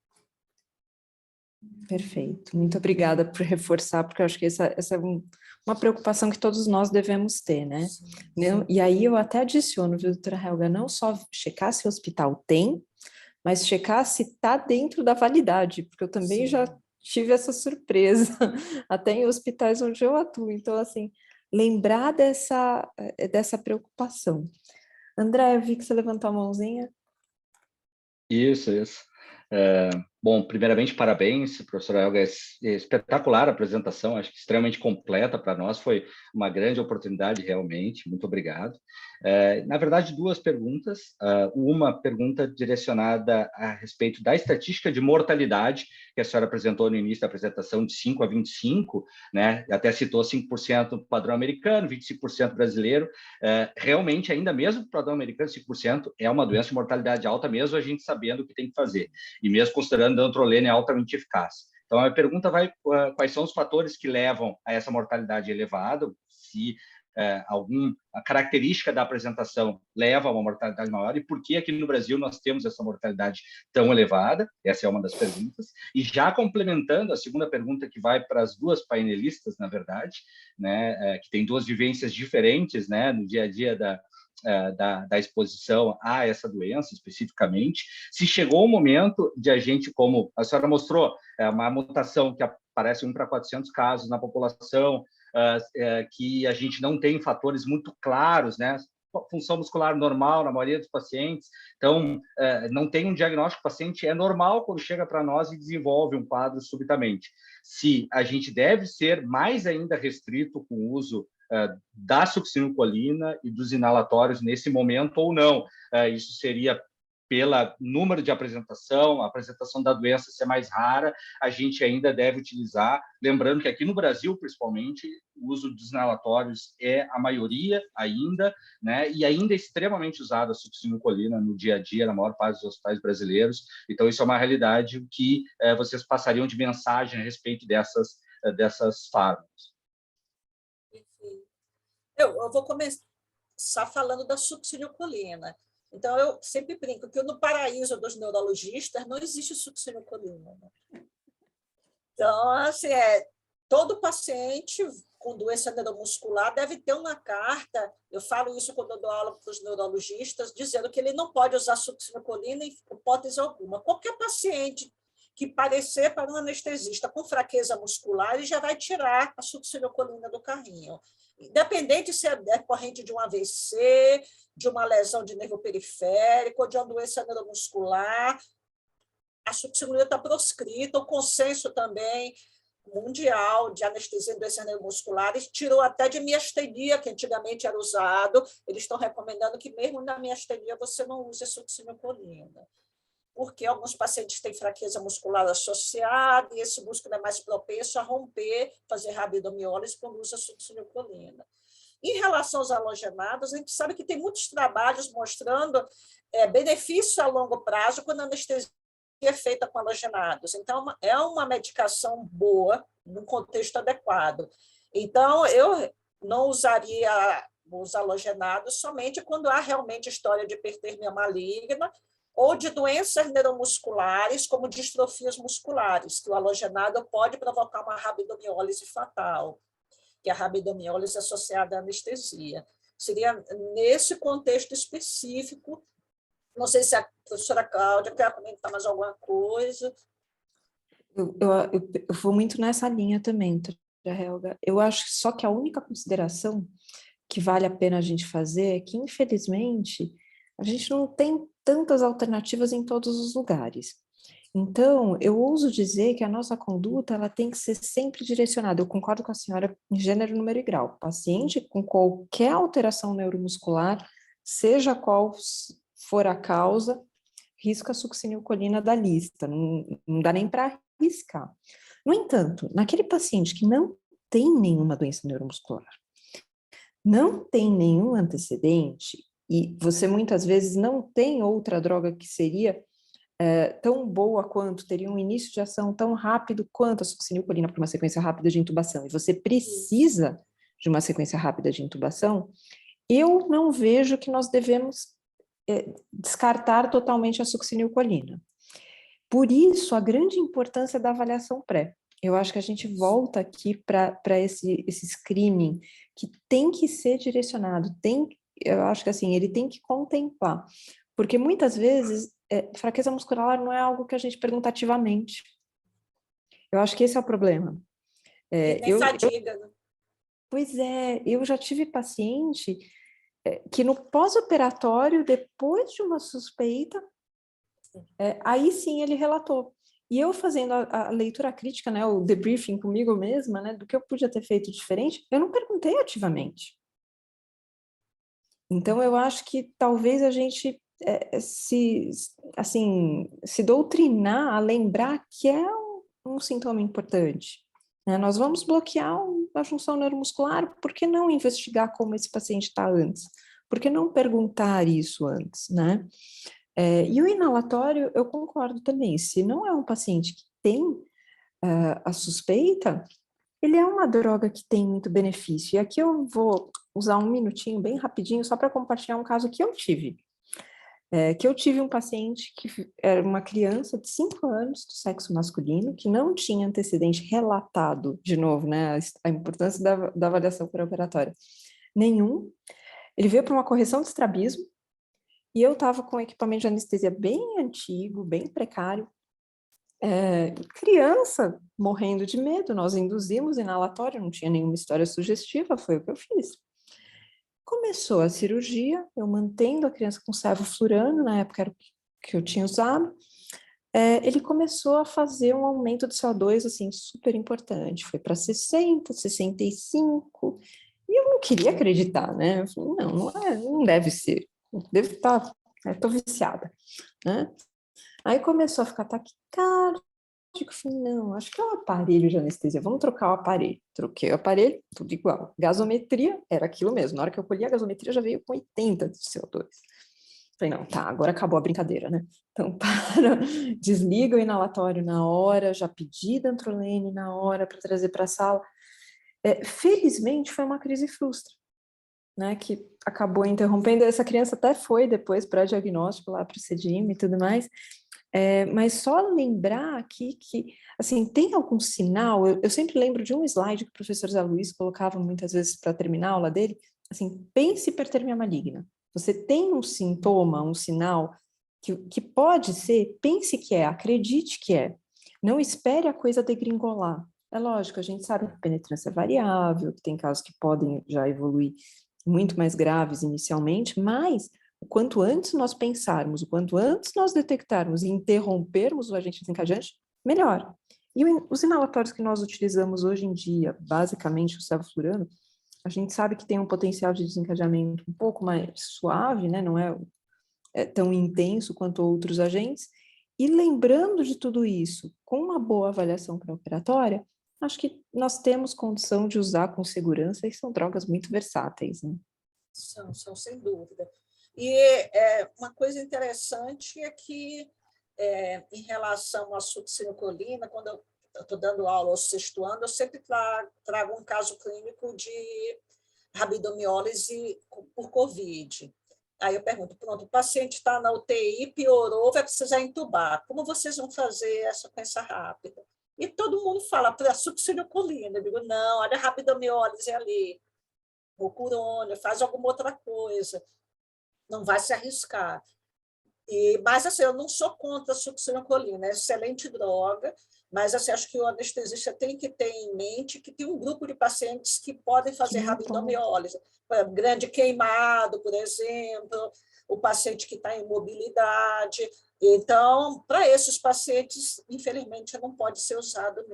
Perfeito, muito obrigada por reforçar, porque eu acho que essa é uma preocupação que todos nós devemos ter, né? Sim. E aí eu até adiciono, viu, doutora Helga, não só checar se o hospital tem, mas checar se está dentro da validade, porque eu também já tive essa surpresa, até em hospitais onde eu atuo. Então, assim, lembrar dessa preocupação. André, eu vi que você levantou a mãozinha. Isso. Bom, primeiramente, parabéns, professora Helga, espetacular a apresentação, acho que extremamente completa para nós, foi uma grande oportunidade realmente, muito obrigado. Na verdade, duas perguntas, uma pergunta direcionada a respeito da estatística de mortalidade, que a senhora apresentou no início da apresentação, de 5 a 25, né? Até citou 5% padrão americano, 25% brasileiro, realmente, ainda mesmo o padrão americano, 5%, é uma doença de mortalidade alta, mesmo a gente sabendo o que tem que fazer, e mesmo considerando a dantrolene altamente eficaz. Então, a pergunta vai, quais são os fatores que levam a essa mortalidade elevada, se alguma característica da apresentação leva a uma mortalidade maior, e por que aqui no Brasil nós temos essa mortalidade tão elevada? Essa é uma das perguntas. E já complementando a segunda pergunta, que vai para as duas painelistas, na verdade, né, que tem duas vivências diferentes, né, no dia a dia da exposição a essa doença especificamente, se chegou o momento de a gente, como a senhora mostrou, uma mutação que aparece 1 para 400 casos na população, que a gente não tem fatores muito claros, né? Função muscular normal na maioria dos pacientes, então não tem um diagnóstico, o paciente é normal quando chega para nós e desenvolve um quadro subitamente. Se a gente deve ser mais ainda restrito com o uso da succinilcolina e dos inalatórios nesse momento ou não. Isso seria pelo número de apresentação, a apresentação da doença ser mais rara, a gente ainda deve utilizar, lembrando que aqui no Brasil, principalmente, o uso dos inalatórios é a maioria ainda, né, e ainda é extremamente usada a succinilcolina no dia a dia, na maior parte dos hospitais brasileiros, então isso é uma realidade que vocês passariam de mensagem a respeito dessas fármacos. Eu vou começar falando da succinilcolina. Então, eu sempre brinco que no paraíso dos neurologistas não existe succinilcolina. Né? Então, assim, todo paciente com doença neuromuscular deve ter uma carta, eu falo isso quando eu dou aula para os neurologistas, dizendo que ele não pode usar succinilcolina em hipótese alguma. Qualquer paciente que parecer para um anestesista com fraqueza muscular, ele já vai tirar a succinilcolina do carrinho. Independente se é decorrente de um AVC, de uma lesão de nervo periférico, ou de uma doença neuromuscular, a succinilcolina está proscrita, o consenso também mundial de anestesia em doenças neuromusculares tirou até de miastenia, que antigamente era usado, eles estão recomendando que mesmo na miastenia você não use a succinilcolina, porque alguns pacientes têm fraqueza muscular associada e esse músculo é mais propenso a romper, fazer rabdomiólise quando usa succinilcolina. Em relação aos halogenados, a gente sabe que tem muitos trabalhos mostrando benefício a longo prazo quando a anestesia é feita com halogenados. Então, é uma medicação boa, num contexto adequado. Então, eu não usaria os halogenados somente quando há realmente história de hipertermia maligna ou de doenças neuromusculares, como distrofias musculares, que o halogenado pode provocar uma rabdomiólise fatal, que é a rabdomiólise associada à anestesia. Seria nesse contexto específico. Não sei se a professora Cláudia quer comentar mais alguma coisa. Eu vou muito nessa linha também, Helga. Eu acho só que a única consideração que vale a pena a gente fazer é que, infelizmente, a gente não tem tantas alternativas em todos os lugares. Então, eu ouso dizer que a nossa conduta ela tem que ser sempre direcionada. Eu concordo com a senhora em gênero, número e grau. Paciente com qualquer alteração neuromuscular, seja qual for a causa, risca a succinilcolina da lista. Não dá nem para arriscar. No entanto, naquele paciente que não tem nenhuma doença neuromuscular, não tem nenhum antecedente, e você muitas vezes não tem outra droga que seria tão boa quanto, teria um início de ação tão rápido quanto a succinilcolina para uma sequência rápida de intubação, e você precisa de uma sequência rápida de intubação, eu não vejo que nós devemos descartar totalmente a succinilcolina. Por isso, a grande importância da avaliação pré. Eu acho que a gente volta aqui para esse screening que tem que ser direcionado, eu acho que assim, ele tem que contemplar, porque muitas vezes fraqueza muscular não é algo que a gente pergunta ativamente. Eu acho que esse é o problema. Nem fadiga, né? Pois é, eu já tive paciente que no pós-operatório, depois de uma suspeita, aí sim ele relatou. E eu fazendo a leitura crítica, né, o debriefing comigo mesma, né, do que eu podia ter feito diferente, eu não perguntei ativamente. Então, eu acho que talvez a gente se doutrinar a lembrar que é um sintoma importante. Né? Nós vamos bloquear a junção neuromuscular, por que não investigar como esse paciente está antes? Por que não perguntar isso antes, né? E o inalatório, eu concordo também, se não é um paciente que tem a suspeita, ele é uma droga que tem muito benefício. E aqui eu vou usar um minutinho bem rapidinho só para compartilhar um caso que eu tive. Que eu tive um paciente que era uma criança de 5 anos, do sexo masculino, que não tinha antecedente relatado, de novo, né, a importância da avaliação pré-operatória, nenhum. Ele veio para uma correção de estrabismo, e eu estava com um equipamento de anestesia bem antigo, bem precário, criança morrendo de medo, nós induzimos inalatório, não tinha nenhuma história sugestiva, foi o que eu fiz. Começou a cirurgia, eu mantendo a criança com sevoflurano, na época era o que eu tinha usado, ele começou a fazer um aumento de CO2, assim, super importante, foi para 60, 65, e eu não queria acreditar, né, eu falei, não deve ser, deve estar, estou viciada, né. Aí começou a ficar taquicárdia, eu falei, não, acho que é o aparelho de anestesia, vamos trocar o aparelho. Troquei o aparelho, tudo igual. Gasometria, era aquilo mesmo. Na hora que eu colhi a gasometria, já veio com 80 de CO2. Falei, não, tá, agora acabou a brincadeira, né? Então, desliga o inalatório na hora, já pedi dantrolene na hora para trazer para a sala. Felizmente, foi uma crise frustra, né, que acabou interrompendo. Essa criança até foi depois para diagnóstico lá para o CEDIM e tudo mais. Mas só lembrar aqui que, assim, tem algum sinal, eu sempre lembro de um slide que o professor Zé Luiz colocava muitas vezes para terminar a aula dele, assim, pense hipertermia maligna. Você tem um sintoma, um sinal, que pode ser, pense que acredite que é. Não espere a coisa degringolar. É lógico, a gente sabe que a penetrância é variável, que tem casos que podem já evoluir muito mais graves inicialmente, mas o quanto antes nós pensarmos, o quanto antes nós detectarmos e interrompermos o agente desencadeante, melhor. E os inalatórios que nós utilizamos hoje em dia, basicamente o sevoflurano, a gente sabe que tem um potencial de desencadeamento um pouco mais suave, né? Não é tão intenso quanto outros agentes. E lembrando de tudo isso, com uma boa avaliação pré-operatória, acho que nós temos condição de usar com segurança e são drogas muito versáteis, né? São sem dúvida. E uma coisa interessante é que, em relação à succinilcolina, quando eu estou dando aula ao sexto ano, eu sempre trago um caso clínico de rabdomiólise por COVID. Aí eu pergunto, pronto, o paciente está na UTI, piorou, vai precisar entubar. Como vocês vão fazer essa sequência rápida? E todo mundo fala, para succinilcolina. Eu digo, não, olha a rabdomiólise ali, ou curônia, faz alguma outra coisa. Não vai se arriscar. Mas assim, eu não sou contra a succinilcolina, é excelente droga, mas assim, acho que o anestesista tem que ter em mente que tem um grupo de pacientes que podem fazer rabdomiólise, grande queimado, por exemplo, o paciente que está em mobilidade. Então, para esses pacientes, infelizmente, não pode ser usado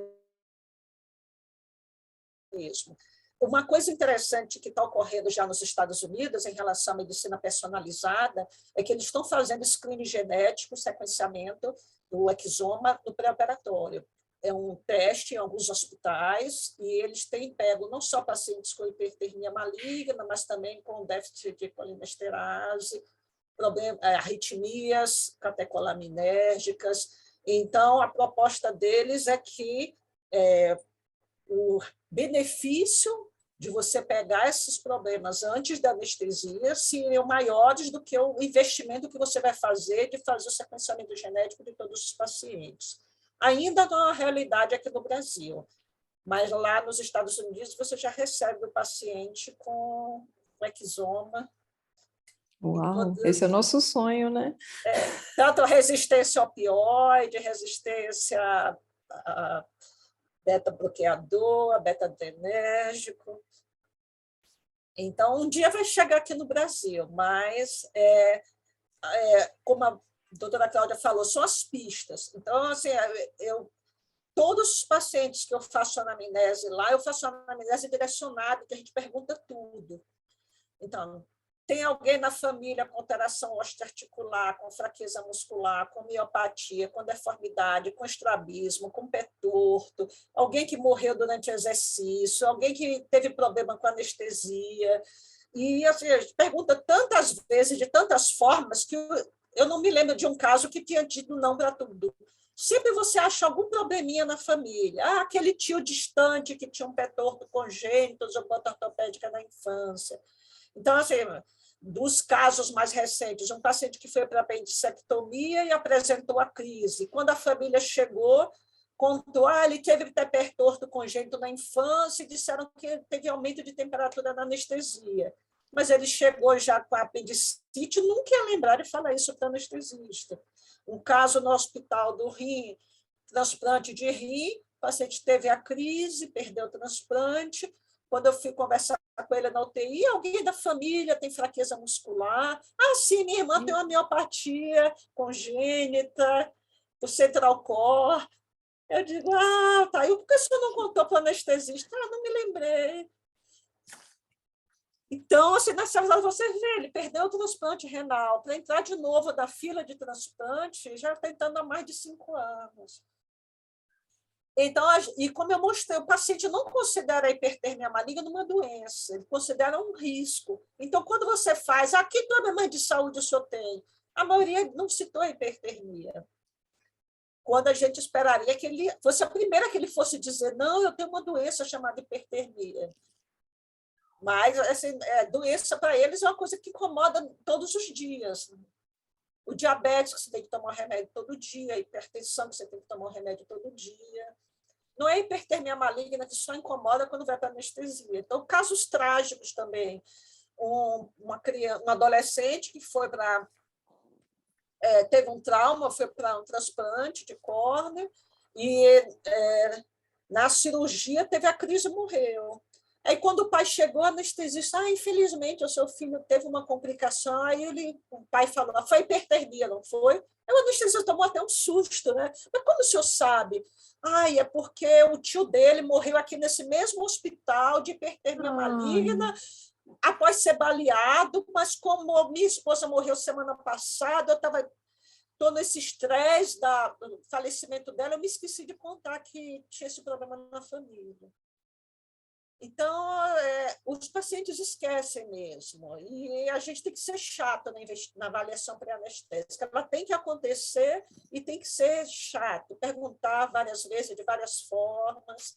mesmo. Uma coisa interessante que está ocorrendo já nos Estados Unidos em relação à medicina personalizada é que eles estão fazendo screening genético, sequenciamento do exoma no pré-operatório. É um teste em alguns hospitais e eles têm pego não só pacientes com hipertermia maligna, mas também com déficit de colinesterase, arritmias catecolaminérgicas. Então, a proposta deles é que o benefício de você pegar esses problemas antes da anestesia seriam maiores do que o investimento que você vai fazer de fazer o sequenciamento genético de todos os pacientes. Ainda não é uma realidade aqui no Brasil, mas lá nos Estados Unidos você já recebe o paciente com exoma. Uau, esse é o nosso sonho, né? Tanto a resistência ao opioide, resistência a beta-bloqueador, beta-adrenérgico. Então, um dia vai chegar aqui no Brasil, mas, como a doutora Cláudia falou, são as pistas. Então, assim, todos os pacientes que eu faço anamnese lá, eu faço anamnese direcionada, que a gente pergunta tudo. Então, tem alguém na família com alteração osteoarticular, com fraqueza muscular, com miopatia, com deformidade, com estrabismo, com pé torto, alguém que morreu durante o exercício, alguém que teve problema com anestesia. E assim, a gente pergunta tantas vezes, de tantas formas, que eu não me lembro de um caso que tinha tido não para tudo. Sempre você acha algum probleminha na família. Aquele tio distante que tinha um pé torto congênito, usou bota ortopédica na infância. Então, assim, dos casos mais recentes, um paciente que foi para apendicectomia e apresentou a crise. Quando a família chegou, contou, ele teve pé torto congênito na infância e disseram que teve aumento de temperatura na anestesia. Mas ele chegou já com a apendicite, nunca ia lembrar de falar isso para o anestesista. Um caso no hospital do rim, transplante de rim, o paciente teve a crise, perdeu o transplante. Quando eu fui conversar com ele na UTI, alguém da família tem fraqueza muscular. Sim, minha irmã tem uma miopatia congênita, o central core. Eu digo, tá. E por que o senhor não contou para o anestesista? Não me lembrei. Então, assim, nessa hora você vê, ele perdeu o transplante renal. Para entrar de novo da fila de transplante, já está tentando há mais de 5 anos. Então, e como eu mostrei, o paciente não considera a hipertermia maligna uma doença, ele considera um risco. Então, quando você faz, que problema de saúde o senhor tem? A maioria não citou a hipertermia. Quando a gente esperaria que ele fosse a primeira que ele fosse dizer, não, eu tenho uma doença chamada hipertermia. Mas assim, doença para eles é uma coisa que incomoda todos os dias. O diabetes, que você tem que tomar remédio todo dia, a hipertensão, que você tem que tomar remédio todo dia. Não é hipertermia maligna que só incomoda quando vai para anestesia. Então, casos trágicos também. Um adolescente que foi para... teve um trauma, foi para um transplante de córnea, e na cirurgia teve a crise e morreu. Aí, quando o pai chegou, a anestesista, infelizmente, o seu filho teve uma complicação, aí o pai falou, foi hipertermia, não foi? Aí o anestesista tomou até um susto, né? Mas como o senhor sabe? É porque o tio dele morreu aqui nesse mesmo hospital de hipertermia maligna, após ser baleado, mas como minha esposa morreu semana passada, eu estou nesse estresse do falecimento dela, eu me esqueci de contar que tinha esse problema na família. Então, os pacientes esquecem mesmo, e a gente tem que ser chato na avaliação pré-anestésica. Ela tem que acontecer e tem que ser chato, perguntar várias vezes, de várias formas.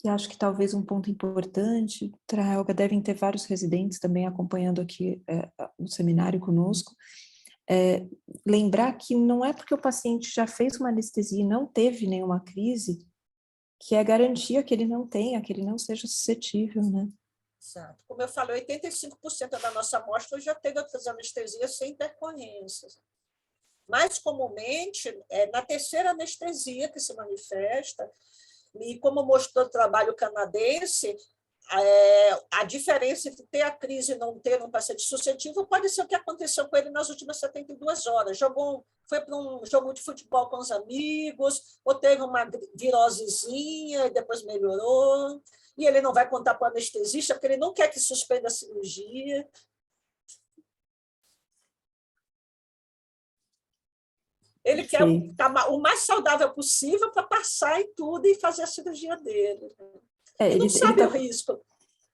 E acho que talvez um ponto importante, Helga, devem ter vários residentes também acompanhando aqui o seminário conosco, lembrar que não é porque o paciente já fez uma anestesia e não teve nenhuma crise, que é garantia que ele não tenha, que ele não seja suscetível, né? Exato. Como eu falei, 85% da nossa amostra já teve outras anestesias sem intercorrências. Mais comumente, na terceira anestesia que se manifesta, e como mostrou o trabalho canadense, a diferença entre ter a crise e não ter um paciente suscetível pode ser o que aconteceu com ele nas últimas 72 horas. Foi para um jogo de futebol com os amigos, ou teve uma virosezinha e depois melhorou, e ele não vai contar para o anestesista, porque ele não quer que suspenda a cirurgia. Ele quer estar o mais saudável possível para passar em tudo e fazer a cirurgia dele. Ele não sabe o risco.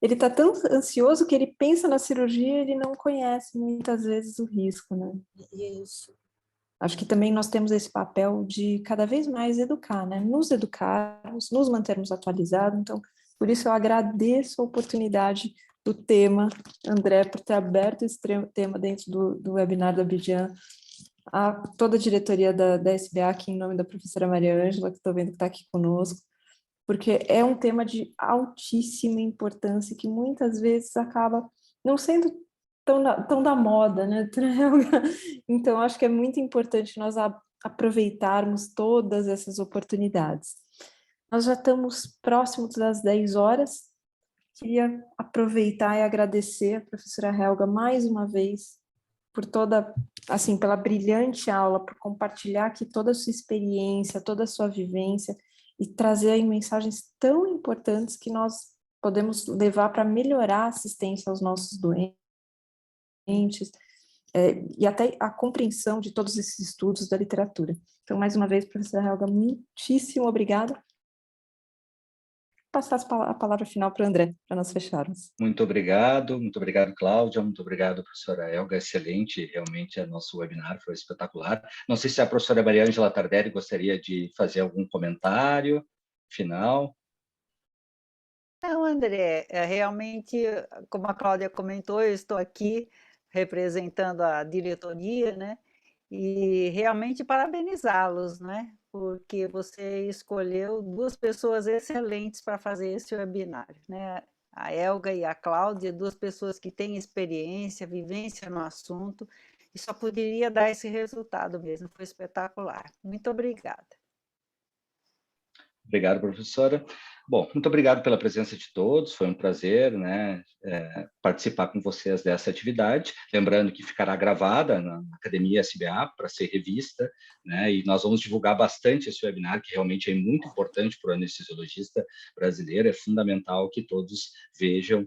Ele está tão ansioso que ele pensa na cirurgia e ele não conhece muitas vezes o risco, né? Isso. Acho que também nós temos esse papel de cada vez mais educar, né? Nos educarmos, nos mantermos atualizados. Então, por isso eu agradeço a oportunidade do tema, André, por ter aberto esse tema dentro do webinar da Abidjan, a toda a diretoria da SBA, aqui em nome da professora Maria Ângela, que estou vendo que está aqui conosco, porque é um tema de altíssima importância que muitas vezes acaba não sendo tão da moda, né? Então, acho que é muito importante nós aproveitarmos todas essas oportunidades. Nós já estamos próximos das 10 horas, Queria aproveitar e agradecer a professora Helga mais uma vez por toda, assim, pela brilhante aula, por compartilhar aqui toda a sua experiência, toda a sua vivência e trazer aí mensagens tão importantes que nós podemos levar para melhorar a assistência aos nossos doentes, e até a compreensão de todos esses estudos da literatura. Então, mais uma vez, professora Helga, muitíssimo obrigada. Passar a palavra final para o André, para nós fecharmos. Muito obrigado, Cláudia, muito obrigado, professora Helga, excelente, realmente, nosso webinar foi espetacular. Não sei se a professora Maria Ângela Tardelli gostaria de fazer algum comentário final. Não, André, realmente, como a Cláudia comentou, eu estou aqui representando a diretoria, né? E realmente parabenizá-los, né? Porque você escolheu duas pessoas excelentes para fazer esse webinar, né? A Helga e a Cláudia, duas pessoas que têm experiência, vivência no assunto, e só poderia dar esse resultado mesmo, foi espetacular. Muito obrigada. Obrigado, professora. Bom, muito obrigado pela presença de todos, foi um prazer, né, participar com vocês dessa atividade. Lembrando que ficará gravada na Academia SBA para ser revista, né, e nós vamos divulgar bastante esse webinar, que realmente é muito importante para o anestesiologista brasileiro, é fundamental que todos vejam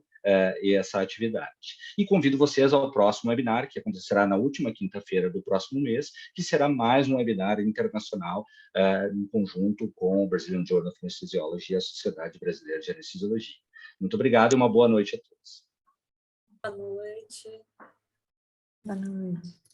essa atividade. E convido vocês ao próximo webinar, que acontecerá na última quinta-feira do próximo mês, que será mais um webinar internacional em conjunto com o Brazilian Journal of Anesthesiology e a Sociedade Brasileira de Anestesiologia. Muito obrigado e uma boa noite a todos. Boa noite. Boa noite.